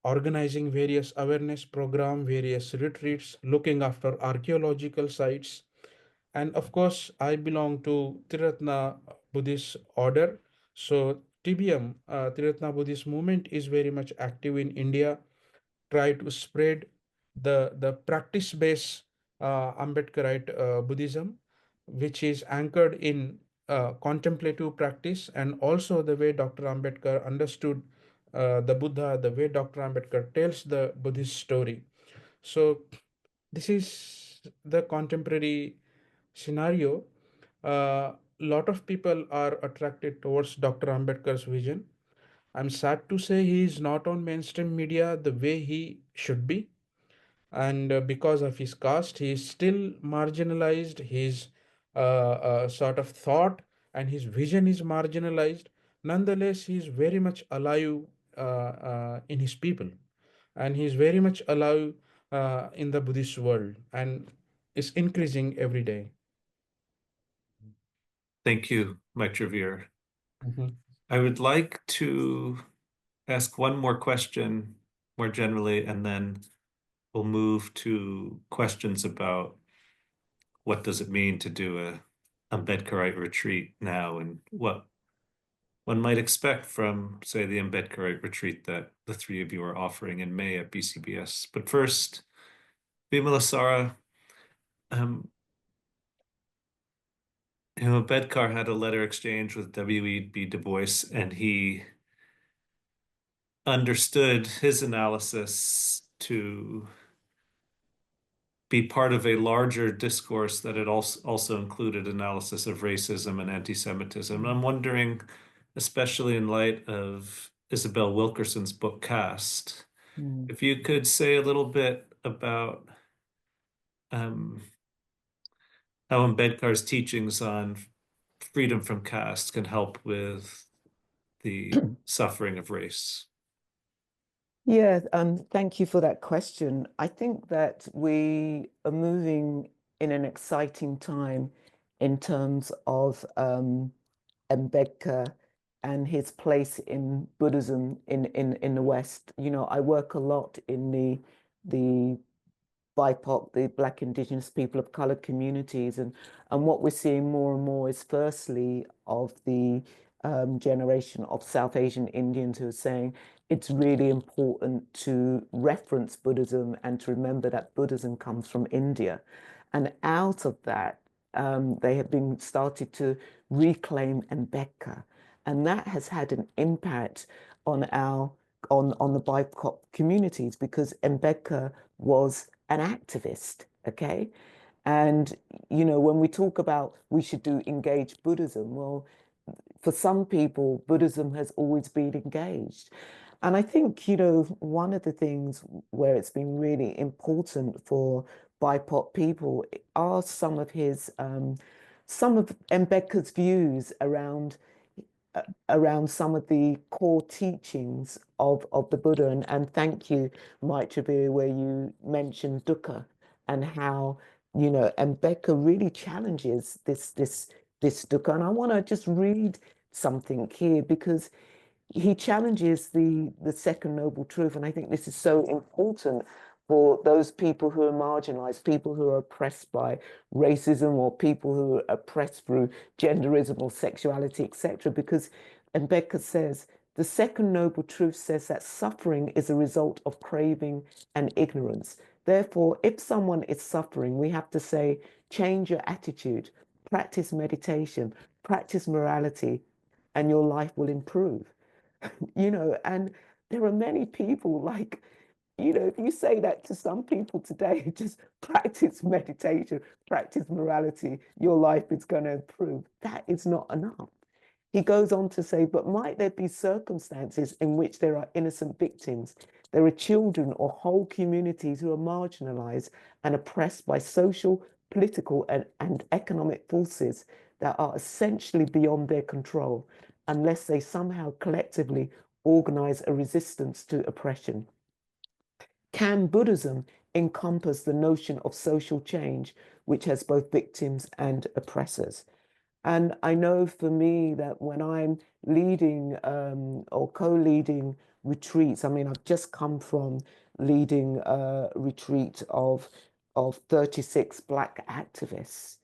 organizing various awareness program, various retreats, looking after archaeological sites. And of course, I belong to Triratna Buddhist order. So TBM, Triratna Buddhist movement, is very much active in India, try to spread the practice-based Ambedkarite Buddhism, which is anchored in contemplative practice, and also the way Dr. Ambedkar understood the Buddha, the way Dr. Ambedkar tells the Buddhist story. So this is the contemporary scenario. Lot of people are attracted towards Dr. Ambedkar's vision. I'm sad to say he is not on mainstream media the way he should be. And because of his caste, he is still marginalized. His sort of thought and his vision is marginalized. Nonetheless, he is very much alive in his people. And he is very much alive in the Buddhist world and is increasing every day. Thank you, Mike Trevere. Mhm. I would like to ask one more question more generally, and then we'll move to questions about what does it mean to do a Ambedkarite retreat now, and what one might expect from, say, the Ambedkarite retreat that the three of you are offering in May at BCBS. But first, Vimalasara, Ambedkar had a letter exchange with W.E.B. Du Bois, and he understood his analysis to be part of a larger discourse that it also included analysis of racism and anti-Semitism. And I'm wondering, especially in light of Isabel Wilkerson's book Caste, if you could say a little bit about how Ambedkar's teachings on freedom from caste can help with the suffering of race. Yeah, thank you for that question. I think that we are moving in an exciting time in terms of Ambedkar and his place in Buddhism in the West. You know, I work a lot in the BIPOC, the Black, Indigenous, people of color communities, and what we're seeing more and more is firstly of the generation of South Asian Indians who are saying it's really important to reference Buddhism and to remember that Buddhism comes from India. And out of that, they have been started to reclaim Ambedkar. And that has had an impact on our on the BIPOC communities because Ambedkar was an activist, okay? And, you know, when we talk about we should do engaged Buddhism, well, for some people, Buddhism has always been engaged. And I think, you know, one of the things where it's been really important for BIPOC people are some of Ambedkar's views around some of the core teachings of the Buddha. And thank you, Maitreya, where you mentioned dukkha and how, you know, Ambedkar really challenges this dukkha. And I want to just read something here because he challenges the second noble truth. And I think this is so important for those people who are marginalized, people who are oppressed by racism, or people who are oppressed through genderism or sexuality, etc. Because Ambedkar says the second noble truth says that suffering is a result of craving and ignorance. Therefore, if someone is suffering, we have to say, change your attitude, practice meditation, practice morality, and your life will improve. And there are many people like, if you say that to some people today, just practice meditation, practice morality, your life is going to improve. That is not enough. He goes on to say, but might there be circumstances in which there are innocent victims? There are children or whole communities who are marginalized and oppressed by social, political, and economic forces that are essentially beyond their control, unless they somehow collectively organize a resistance to oppression. Can Buddhism encompass the notion of social change, which has both victims and oppressors? And I know for me that when I'm leading or co-leading retreats, I mean, I've just come from leading a retreat of 36 Black activists.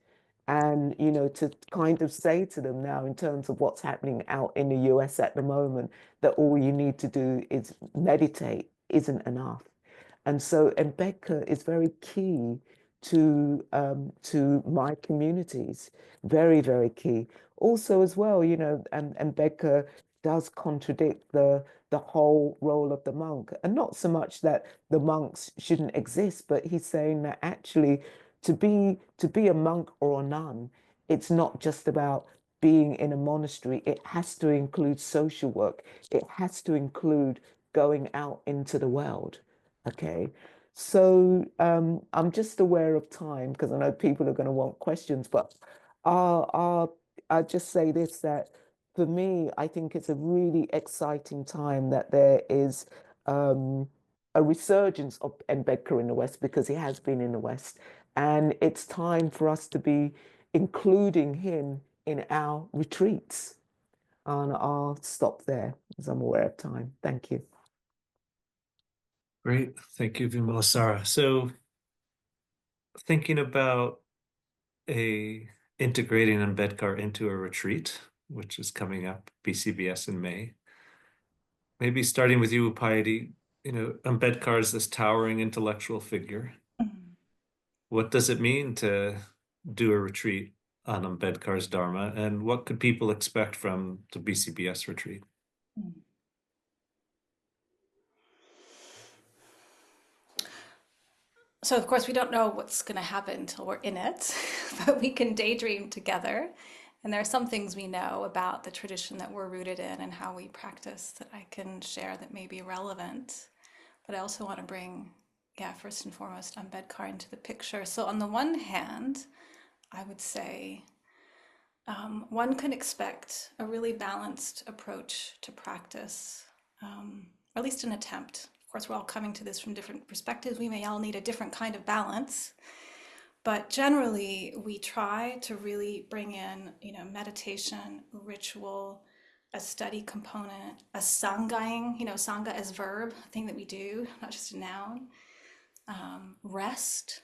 And, to kind of say to them now in terms of what's happening out in the US at the moment, that all you need to do is meditate isn't enough. And so Ambedkar is very key to my communities, very, very key. Also, as well, and Ambedkar does contradict the whole role of the monk, and not so much that the monks shouldn't exist, but he's saying that actually to be a monk or a nun, it's not just about being in a monastery. It has to include social work. It has to include going out into the world. Okay. So I'm just aware of time because I know people are going to want questions, but I'll just say this, that for me, I think it's a really exciting time that there is a resurgence of Ambedkar in the West, because he has been in the West. And it's time for us to be including him in our retreats. And I'll stop there as I'm aware of time. Thank you. Great. Thank you, Vimalasara. So thinking about integrating Ambedkar into a retreat, which is coming up, BCBS in May. Maybe starting with you, Upayati, Ambedkar is this towering intellectual figure. What does it mean to do a retreat on Ambedkar's Dharma, and what could people expect from the BCBS retreat? So, of course, we don't know what's going to happen until we're in it, but we can daydream together. And there are some things we know about the tradition that we're rooted in and how we practice that I can share that may be relevant. But I also want to bring, first and foremost, Ambedkar into the picture. So on the one hand, I would say one can expect a really balanced approach to practice, or at least an attempt. Of course, we're all coming to this from different perspectives. We may all need a different kind of balance. But generally, we try to really bring in, meditation, ritual, a study component, a sangaing, sangha as verb, a thing that we do, not just a noun. Rest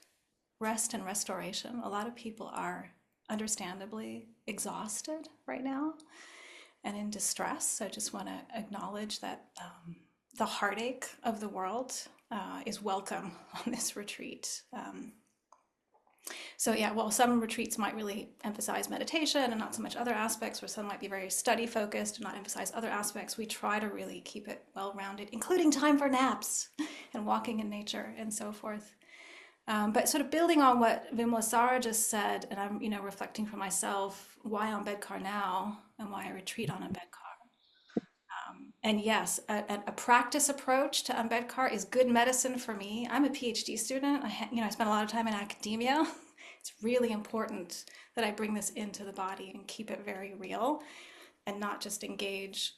and restoration. A lot of people are understandably exhausted right now and in distress. So I just want to acknowledge that the heartache of the world is welcome on this retreat. So while some retreats might really emphasize meditation and not so much other aspects, or some might be very study focused and not emphasize other aspects, we try to really keep it well-rounded, including time for naps and walking in nature and so forth. But sort of building on what Vimalasara just said, and I'm reflecting for myself, why Ambedkar now and why I retreat on Ambedkar. And yes, a practice approach to Ambedkar is good medicine for me. I'm a PhD student. I spent a lot of time in academia. It's really important that I bring this into the body and keep it very real and not just engage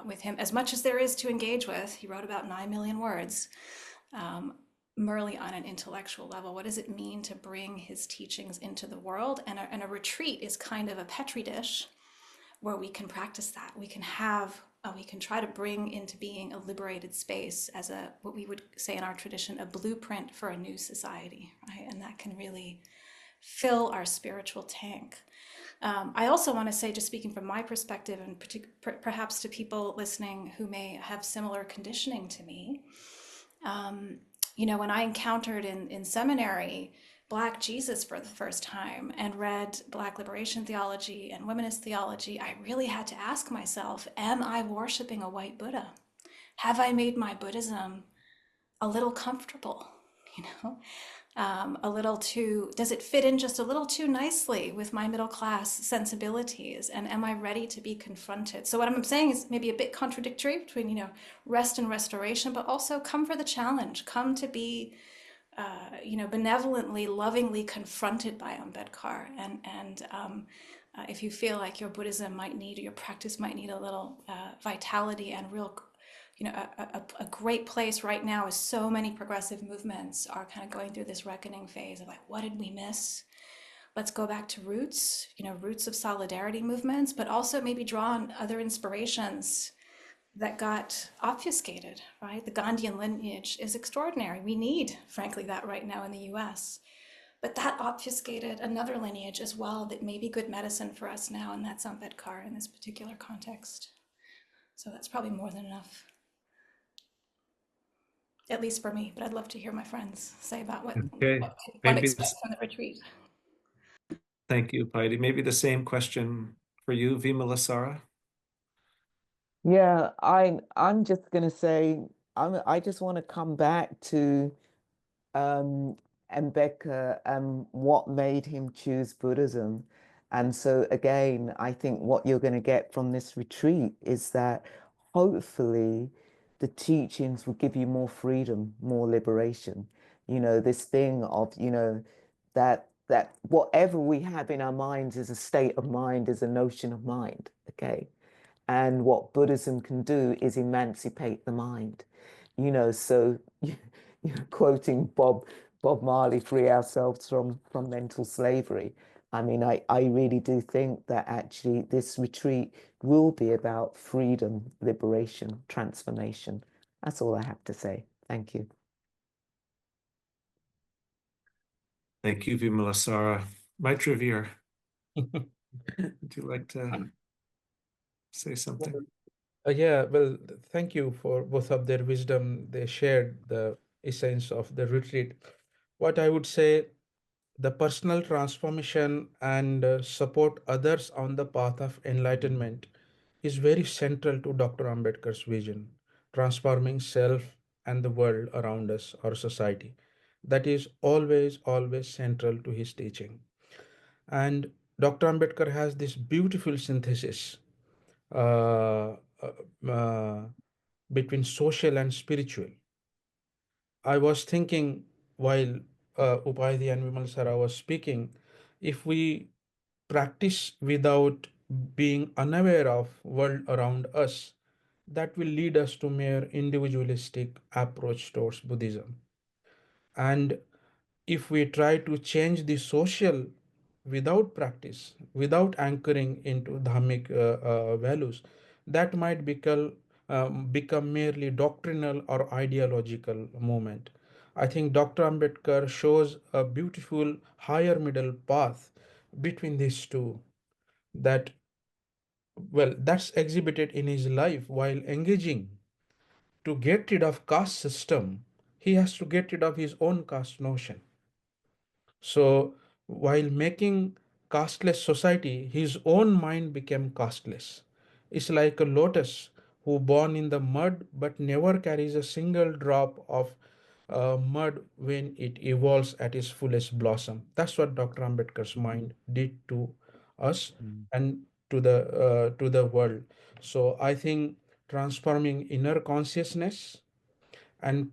with him as much as there is to engage with. He wrote about 9 million words, merely on an intellectual level. What does it mean to bring his teachings into the world? And a retreat is kind of a petri dish where we can practice that. We can try to bring into being a liberated space as what we would say in our tradition, a blueprint for a new society, right? And that can really fill our spiritual tank. I also want to say, just speaking from my perspective, and perhaps to people listening who may have similar conditioning to me, when I encountered in seminary Black Jesus for the first time and read Black liberation theology and womanist theology, I really had to ask myself, am I worshiping a white Buddha? Have I made my Buddhism a little comfortable? A little too, does it fit in just a little too nicely with my middle class sensibilities? And am I ready to be confronted? So what I'm saying is maybe a bit contradictory between, rest and restoration, but also come for the challenge, come to be, benevolently, lovingly confronted by Ambedkar. And if you feel like your Buddhism might need, or your practice might need a little vitality and real, a great place right now is so many progressive movements are kind of going through this reckoning phase of like, what did we miss? Let's go back to roots, roots of solidarity movements, but also maybe draw on other inspirations that got obfuscated, right? The Gandhian lineage is extraordinary. We need, frankly, that right now in the US. But that obfuscated another lineage as well that may be good medicine for us now, and that's Ambedkar in this particular context. So that's probably more than enough, at least for me, but I'd love to hear my friends say about what Okay, one maybe expects from the retreat. thank you, Paidi. Maybe the same question for you, Vimalasara. Yeah, I'm just gonna say I just want to come back to um Ambedkar and what made him choose Buddhism. And so again, I think what you're going to get from this retreat is that hopefully the teachings will give you more freedom, more liberation. This thing of, that whatever we have in our minds is a state of mind, is a notion of mind. Okay. And what Buddhism can do is emancipate the mind. So quoting Bob Marley, free ourselves from mental slavery. I mean, I really do think that actually this retreat will be about freedom, liberation, transformation. That's all I have to say. Thank you. Thank you, Vimalasara. Maitravir, would you like to say something? Yeah, well, thank you for both of their wisdom. They shared the essence of the retreat. What I would say, the personal transformation and support others on the path of enlightenment is very central to Dr. Ambedkar's vision, transforming self and the world around us, our society. That is always, always central to his teaching. And Dr. Ambedkar has this beautiful synthesis uh, uh, between social and spiritual. I was thinking while Upaidhi and Vimal Sara was speaking, if we practice without being unaware of world around us, that will lead us to mere individualistic approach towards Buddhism. And if we try to change the social without practice, without anchoring into dhammic values, that might become merely doctrinal or ideological movement. I think Dr. Ambedkar shows a beautiful higher middle path between these two, that, well, that's exhibited in his life while engaging to get rid of caste system. He has to get rid of his own caste notion. So while making casteless society, his own mind became casteless. It's like a lotus who born in the mud but never carries a single drop of mud when it evolves at its fullest blossom. That's what Dr. Ambedkar's mind did to us and to the world. So I think transforming inner consciousness and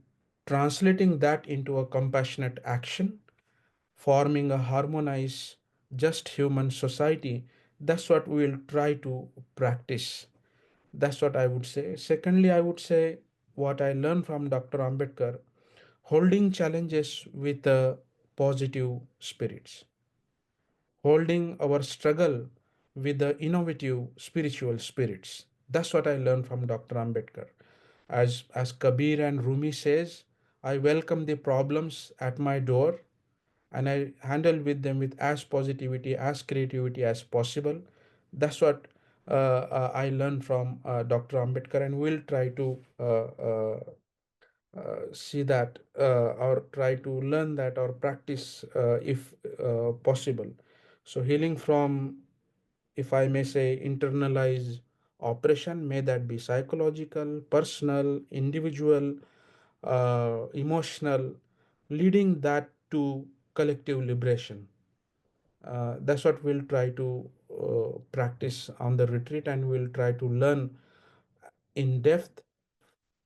translating that into a compassionate action, forming a harmonized, just human society, that's what we will try to practice. That's what I would say. Secondly, I would say what I learned from Dr. Ambedkar, holding challenges with positive spirits, holding our struggle with the innovative spiritual spirits. That's what I learned from Dr. Ambedkar. As Kabir and Rumi says, I welcome the problems at my door and I handle with them with as positivity, as creativity as possible. That's what I learned from Dr. Ambedkar, and we'll try to see that or try to learn that or practice if possible. So healing from, if I may say, internalized oppression, may that be psychological, personal, individual, emotional, leading that to collective liberation. That's what we'll try to practice on the retreat, and we'll try to learn in depth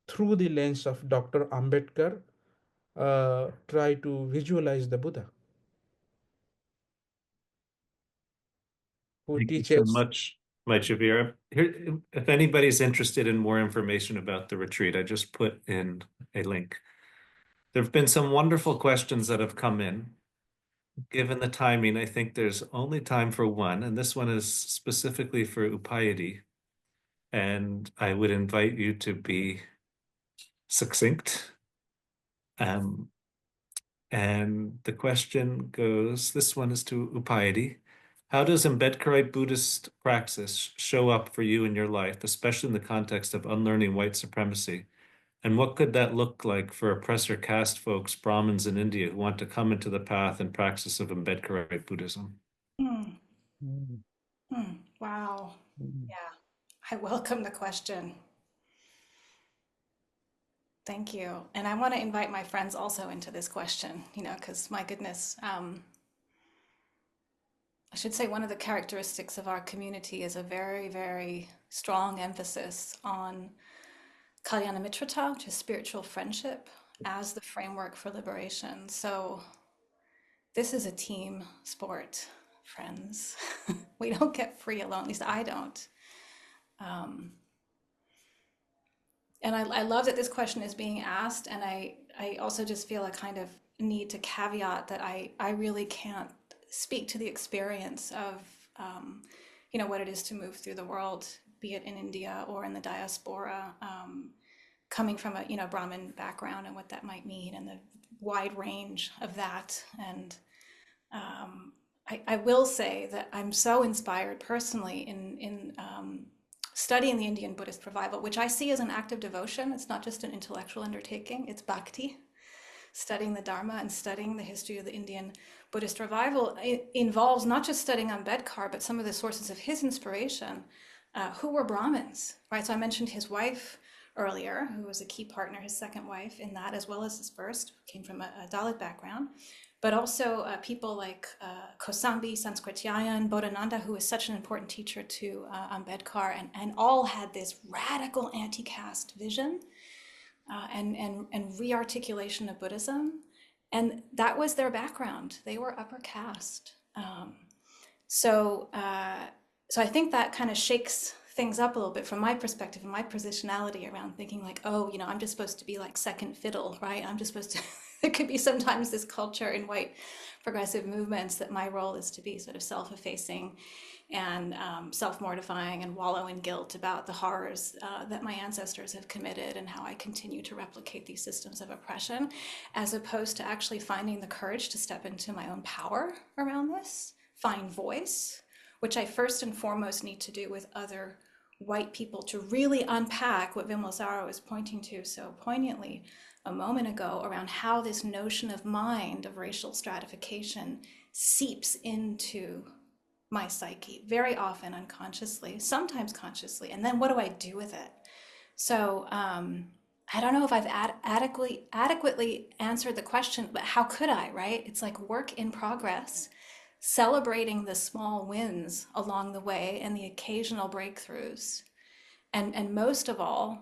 through the lens of Dr. Ambedkar, try to visualize the Buddha who Thank you so teaches. much, Javira. Here, if anybody's interested in more information about the retreat, I just put in a link. There have been some wonderful questions that have come in. Given the timing, I think there's only time for one, and this one is specifically for Upayati. And I would invite you to be succinct. And the question goes, this one is to Upayati. How does Ambedkarite Buddhist praxis show up for you in your life, especially in the context of unlearning white supremacy? And what could that look like for oppressor caste folks, Brahmins in India, who want to come into the path and praxis of Ambedkarite Buddhism? Mm, Mm, wow. mm. Yeah. I welcome the question. Thank you. And I want to invite my friends also into this question, because my goodness, I should say one of the characteristics of our community is a very, very strong emphasis on Kalyana Mitrata, which is spiritual friendship, as the framework for liberation. So this is a team sport, friends. We don't get free alone, at least I don't. And I love that this question is being asked, and I also just feel a kind of need to caveat that I really can't speak to the experience of what it is to move through the world, be it in India or in the diaspora, coming from a Brahmin background and what that might mean and the wide range of that. And I will say that I'm so inspired personally in studying the Indian Buddhist revival, which I see as an act of devotion. It's not just an intellectual undertaking, it's bhakti. Studying the Dharma and studying the history of the Indian Buddhist revival involves not just studying Ambedkar, but some of the sources of his inspiration, who were Brahmins, right? So I mentioned his wife earlier, who was a key partner, his second wife in that, as well as his first, came from a Dalit background, but also people like Kosambi, Sanskrityayan, Bodhananda, who was such an important teacher to Ambedkar, and all had this radical anti-caste vision and re-articulation of Buddhism. And that was their background. They were upper caste. So I think that kind of shakes things up a little bit from my perspective and my positionality around thinking like, oh, I'm just supposed to be like second fiddle, right? I'm just supposed to, there could be sometimes this culture in white progressive movements that my role is to be sort of self-effacing and self-mortifying and wallow in guilt about the horrors that my ancestors have committed and how I continue to replicate these systems of oppression, as opposed to actually finding the courage to step into my own power around this, find voice, which I first and foremost need to do with other white people to really unpack what Vimlasara was pointing to so poignantly a moment ago around how this notion of mind, of racial stratification, seeps into my psyche, very often unconsciously, sometimes consciously. And then what do I do with it? So I don't know if I've adequately answered the question, but how could I, right? It's like work in progress, celebrating the small wins along the way and the occasional breakthroughs. And most of all,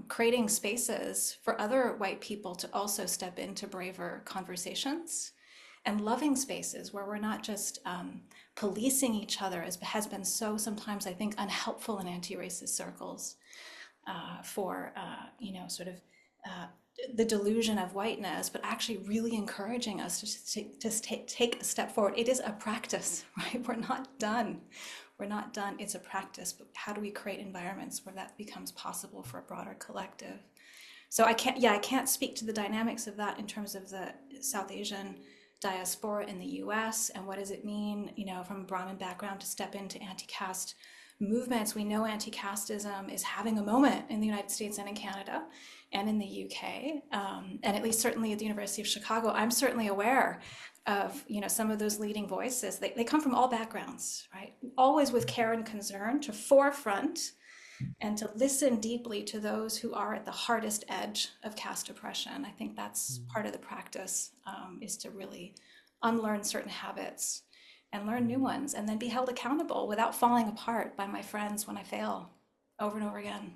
creating spaces for other white people to also step into braver conversations, and loving spaces where we're not just policing each other, as has been so sometimes, I think, unhelpful in anti-racist circles for, sort of the delusion of whiteness, but actually really encouraging us to take a step forward. It is a practice, right? We're not done. We're not done. It's a practice, but how do we create environments where that becomes possible for a broader collective? So I can't speak to the dynamics of that in terms of the South Asian diaspora in the US and what does it mean, from a Brahmin background to step into anti-caste movements. We know anti-casteism is having a moment in the United States and in Canada and in the UK, and at least certainly at the University of Chicago. I'm certainly aware of, you know, some of those leading voices. They come from all backgrounds, right? Always with care and concern to forefront and to listen deeply to those who are at the hardest edge of caste oppression. I think that's part of the practice, is to really unlearn certain habits and learn new ones, and then be held accountable without falling apart by my friends when I fail over and over again.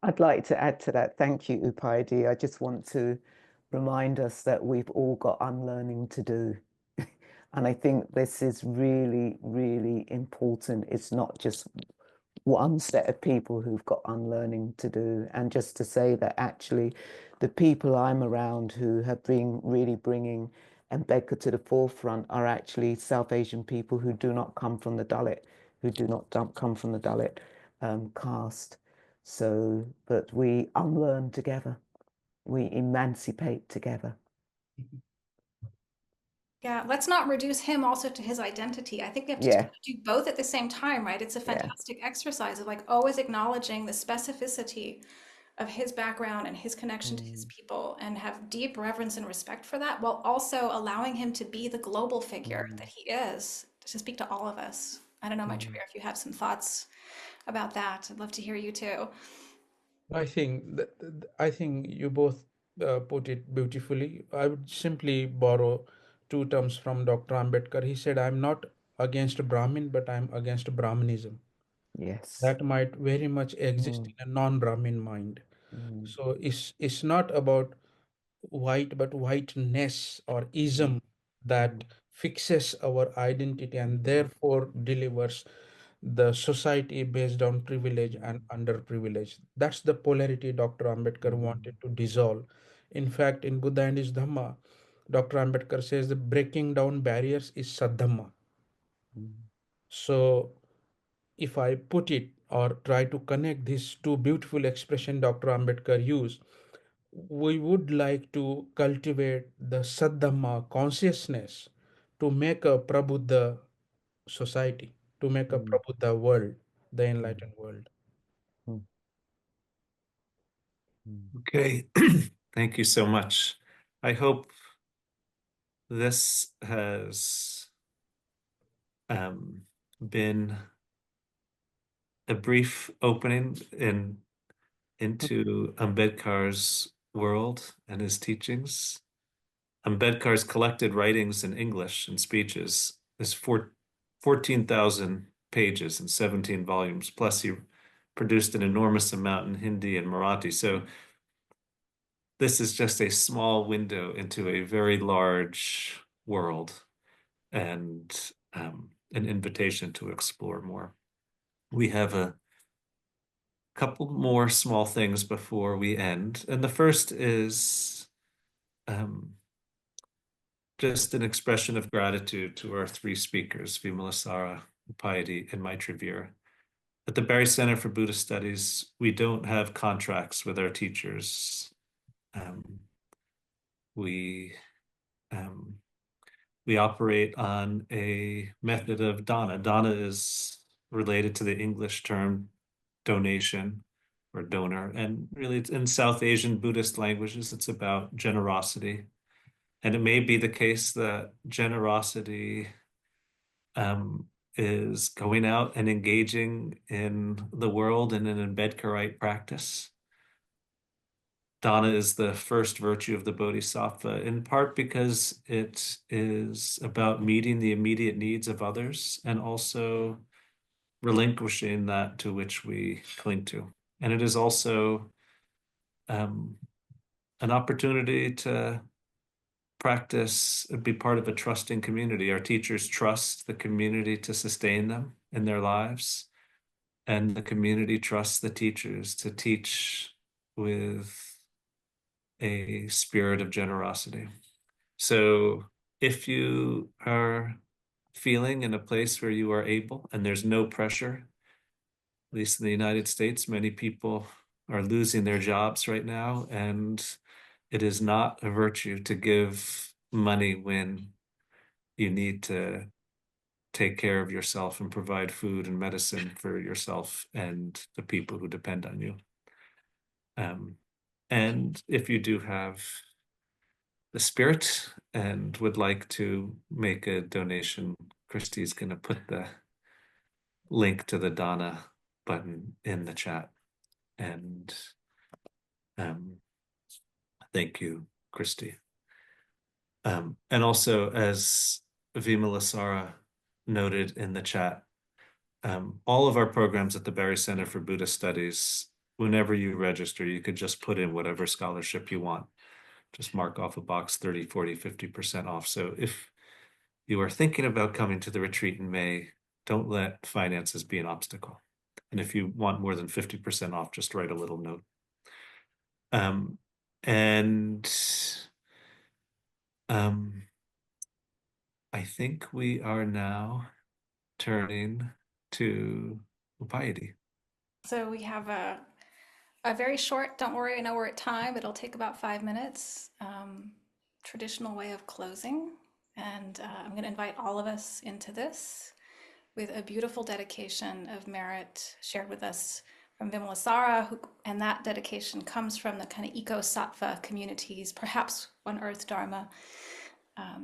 I'd like to add to that. Thank you, Upayadi. I just want to remind us that we've all got unlearning to do. And I think this is really, really important. It's not just one set of people who've got unlearning to do. And just to say that actually the people I'm around who have been really bringing Ambedkar to the forefront are actually South Asian people who do not come from the Dalit, who do not come from the Dalit caste. So, but we unlearn together, we emancipate together. Yeah, let's not reduce him also to his identity. I think we have to Yeah. do both at the same time, right? It's a fantastic exercise of like always acknowledging the specificity of his background and his connection to his people, and have deep reverence and respect for that, while also allowing him to be the global figure that he is, to speak to all of us. I don't know, Maitreya, if you have some thoughts about that. I'd love to hear you too. I think I think you both put it beautifully. I would simply borrow two terms from Dr. Ambedkar. He said, "I'm not against Brahmin, but I'm against Brahmanism." Yes. That might very much exist in a non-Brahmin mind. So it's not about white, but whiteness or ism that fixes our identity and therefore delivers the society based on privilege and underprivilege. That's the polarity Dr. Ambedkar wanted to dissolve. In fact, in Buddha and his Dhamma, Dr. Ambedkar says the breaking down barriers is Saddhamma. So if I put it or try to connect these two beautiful expressions Dr. Ambedkar used, we would like to cultivate the Saddhamma consciousness to make a Prabuddha society, to make a Prabuddha world, the enlightened world. Okay, thank you so much. I hope this has been a brief opening into Ambedkar's world and his teachings. Ambedkar's collected writings in English and speeches is 14,000 pages and 17 volumes, plus he produced an enormous amount in Hindi and Marathi. So this is just a small window into a very large world, and an invitation to explore more. We have a couple more small things before we end. And the first is just an expression of gratitude to our three speakers, Vimalasara, Piety, and Maitreya. At the Barry Center for Buddhist Studies, we don't have contracts with our teachers. We operate on a method of dana. Dana is related to the English term donation or donor. And really, it's in South Asian Buddhist languages, it's about generosity. And it may be the case that generosity is going out and engaging in the world in an Ambedkarite practice. Dana is the first virtue of the Bodhisattva, in part because it is about meeting the immediate needs of others and also relinquishing that to which we cling to. And it is also an opportunity to practice, be part of a trusting community. Our teachers trust the community to sustain them in their lives, and the community trusts the teachers to teach with a spirit of generosity. So if you are feeling in a place where you are able, and there's no pressure, at least in the United States, many people are losing their jobs right now, and it is not a virtue to give money when you need to take care of yourself and provide food and medicine for yourself and the people who depend on you. And if you do have the spirit and would like to make a donation, Christy's going to put the link to the Dana button in the chat. And thank you, Christy. And also, as Vimalasara noted in the chat, all of our programs at the Barry Center for Buddhist Studies, whenever you register, you could just put in whatever scholarship you want. Just mark off a box 30, 40, 50% off. So if you are thinking about coming to the retreat in May, don't let finances be an obstacle. And if you want more than 50% off, just write a little note. I think we are now turning to Upayati. So we have a very short, don't worry, I know we're at time, it'll take about 5 minutes, traditional way of closing. And I'm going to invite all of us into this with a beautiful dedication of merit shared with us from Vimalasara, and that dedication comes from the kind of eco-sattva communities, perhaps One Earth Dharma.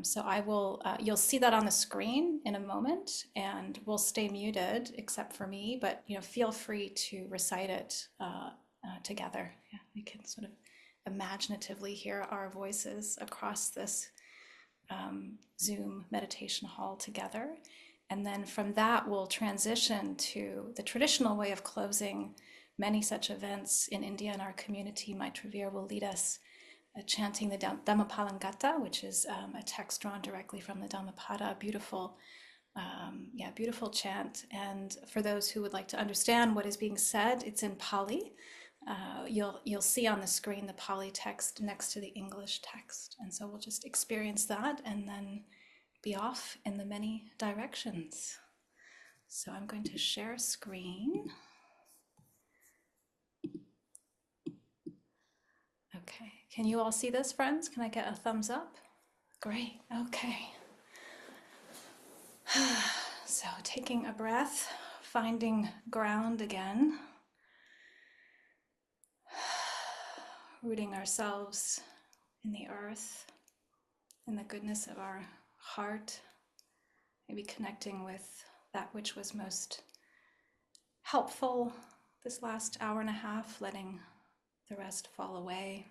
So I will, you'll see that on the screen in a moment, and we'll stay muted except for me, but feel free to recite it together. Yeah, we can sort of imaginatively hear our voices across this Zoom meditation hall together. And then from that, we'll transition to the traditional way of closing many such events in India, and our community. Maitravir will lead us chanting the Dhammapalangata, which is a text drawn directly from the Dhammapada, beautiful chant. And for those who would like to understand what is being said, it's in Pali. You'll see on the screen the Pali text next to the English text. And so we'll just experience that and then be off in the many directions. So I'm going to share screen. Okay, can you all see this, friends? Can I get a thumbs up? Great, okay. So taking a breath, finding ground again. Rooting ourselves in the earth, in the goodness of our heart, maybe connecting with that which was most helpful this last hour and a half, letting the rest fall away.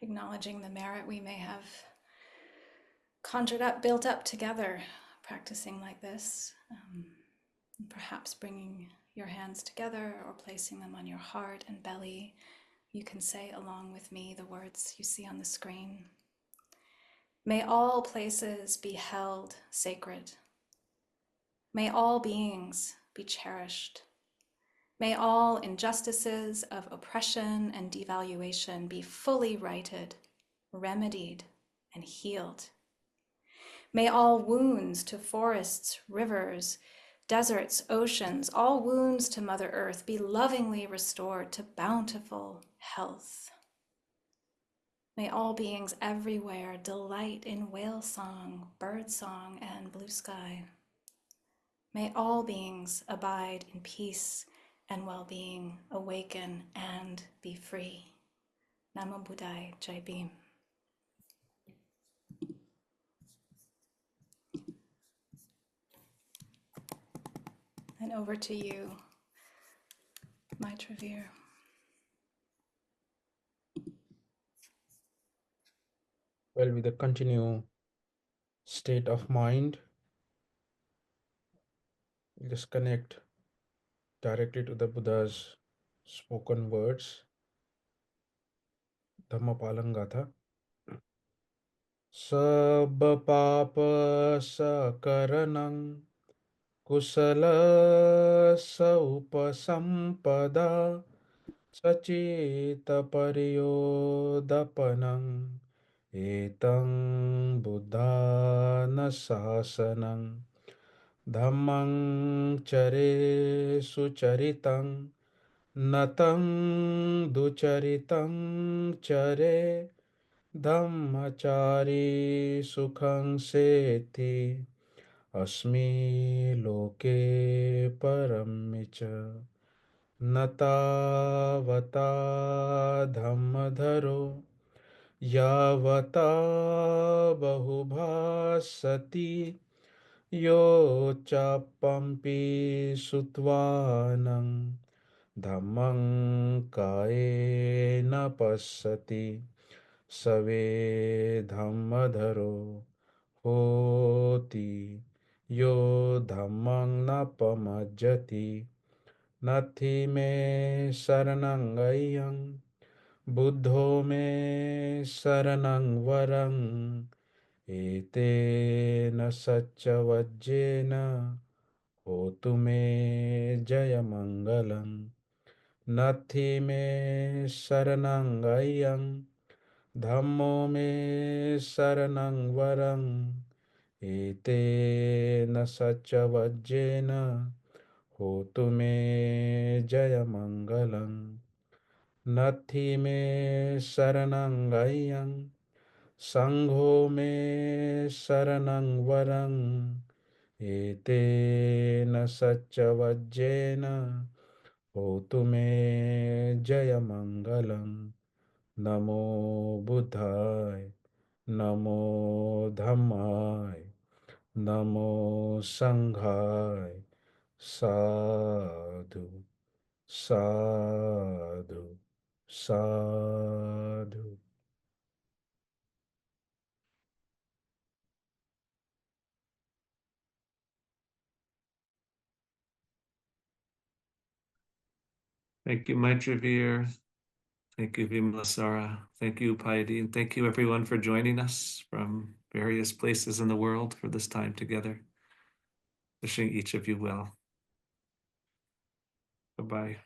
Acknowledging the merit we may have conjured up, built up together, practicing like this. Perhaps bringing your hands together or placing them on your heart and belly. You can say along with me the words you see on the screen. May all places be held sacred. May all beings be cherished. May all injustices of oppression and devaluation be fully righted, remedied, and healed. May all wounds to forests, rivers, deserts, oceans, all wounds to Mother Earth be lovingly restored to bountiful health. May all beings everywhere delight in whale song, bird song, and blue sky. May all beings abide in peace and well-being, awaken and be free. Namo Buddhaya, Jai Bhim. And over to you, Maitravir. Well, with a continue state of mind, we'll just connect directly to the Buddha's spoken words, Dhammapalangata. Sabba papa sakaranam kusala saupasampada sachita pariyodapanam etang buddhana sasanam dhammang chare sucharitang natam ducharitam chare Dhammachari सुखं सेति अस्मि लोके परं च न तावता धम्मधरो यावता बहुभासति यो चापम्पि सुत्वानं धम्मं कायेन पश्यति सवे धम्मधरो होति यो धम्मं न पमज्जति नथि मे शरणं बुद्धो मे शरणं वरं एतेन सच्चवज्जेन होतु मे जयमङ्गलम् नथि मे शरणं धम्मो मे शरणं वरं एतेन सच्चवज्जेन होतु मे जयमङ्गलम् नथि मे शरणं संघो मे शरणं वरं एतेन सच्चवज्जेन होतु मे जयमङ्गलम् नमो बुद्धाय नमो धम्माय नमो संघाय साधु साधु साधु Thank you, Maitravir. Thank you, Vimalasara. Thank you, Piety. And thank you, everyone, for joining us from various places in the world for this time together. Wishing each of you well. Bye-bye.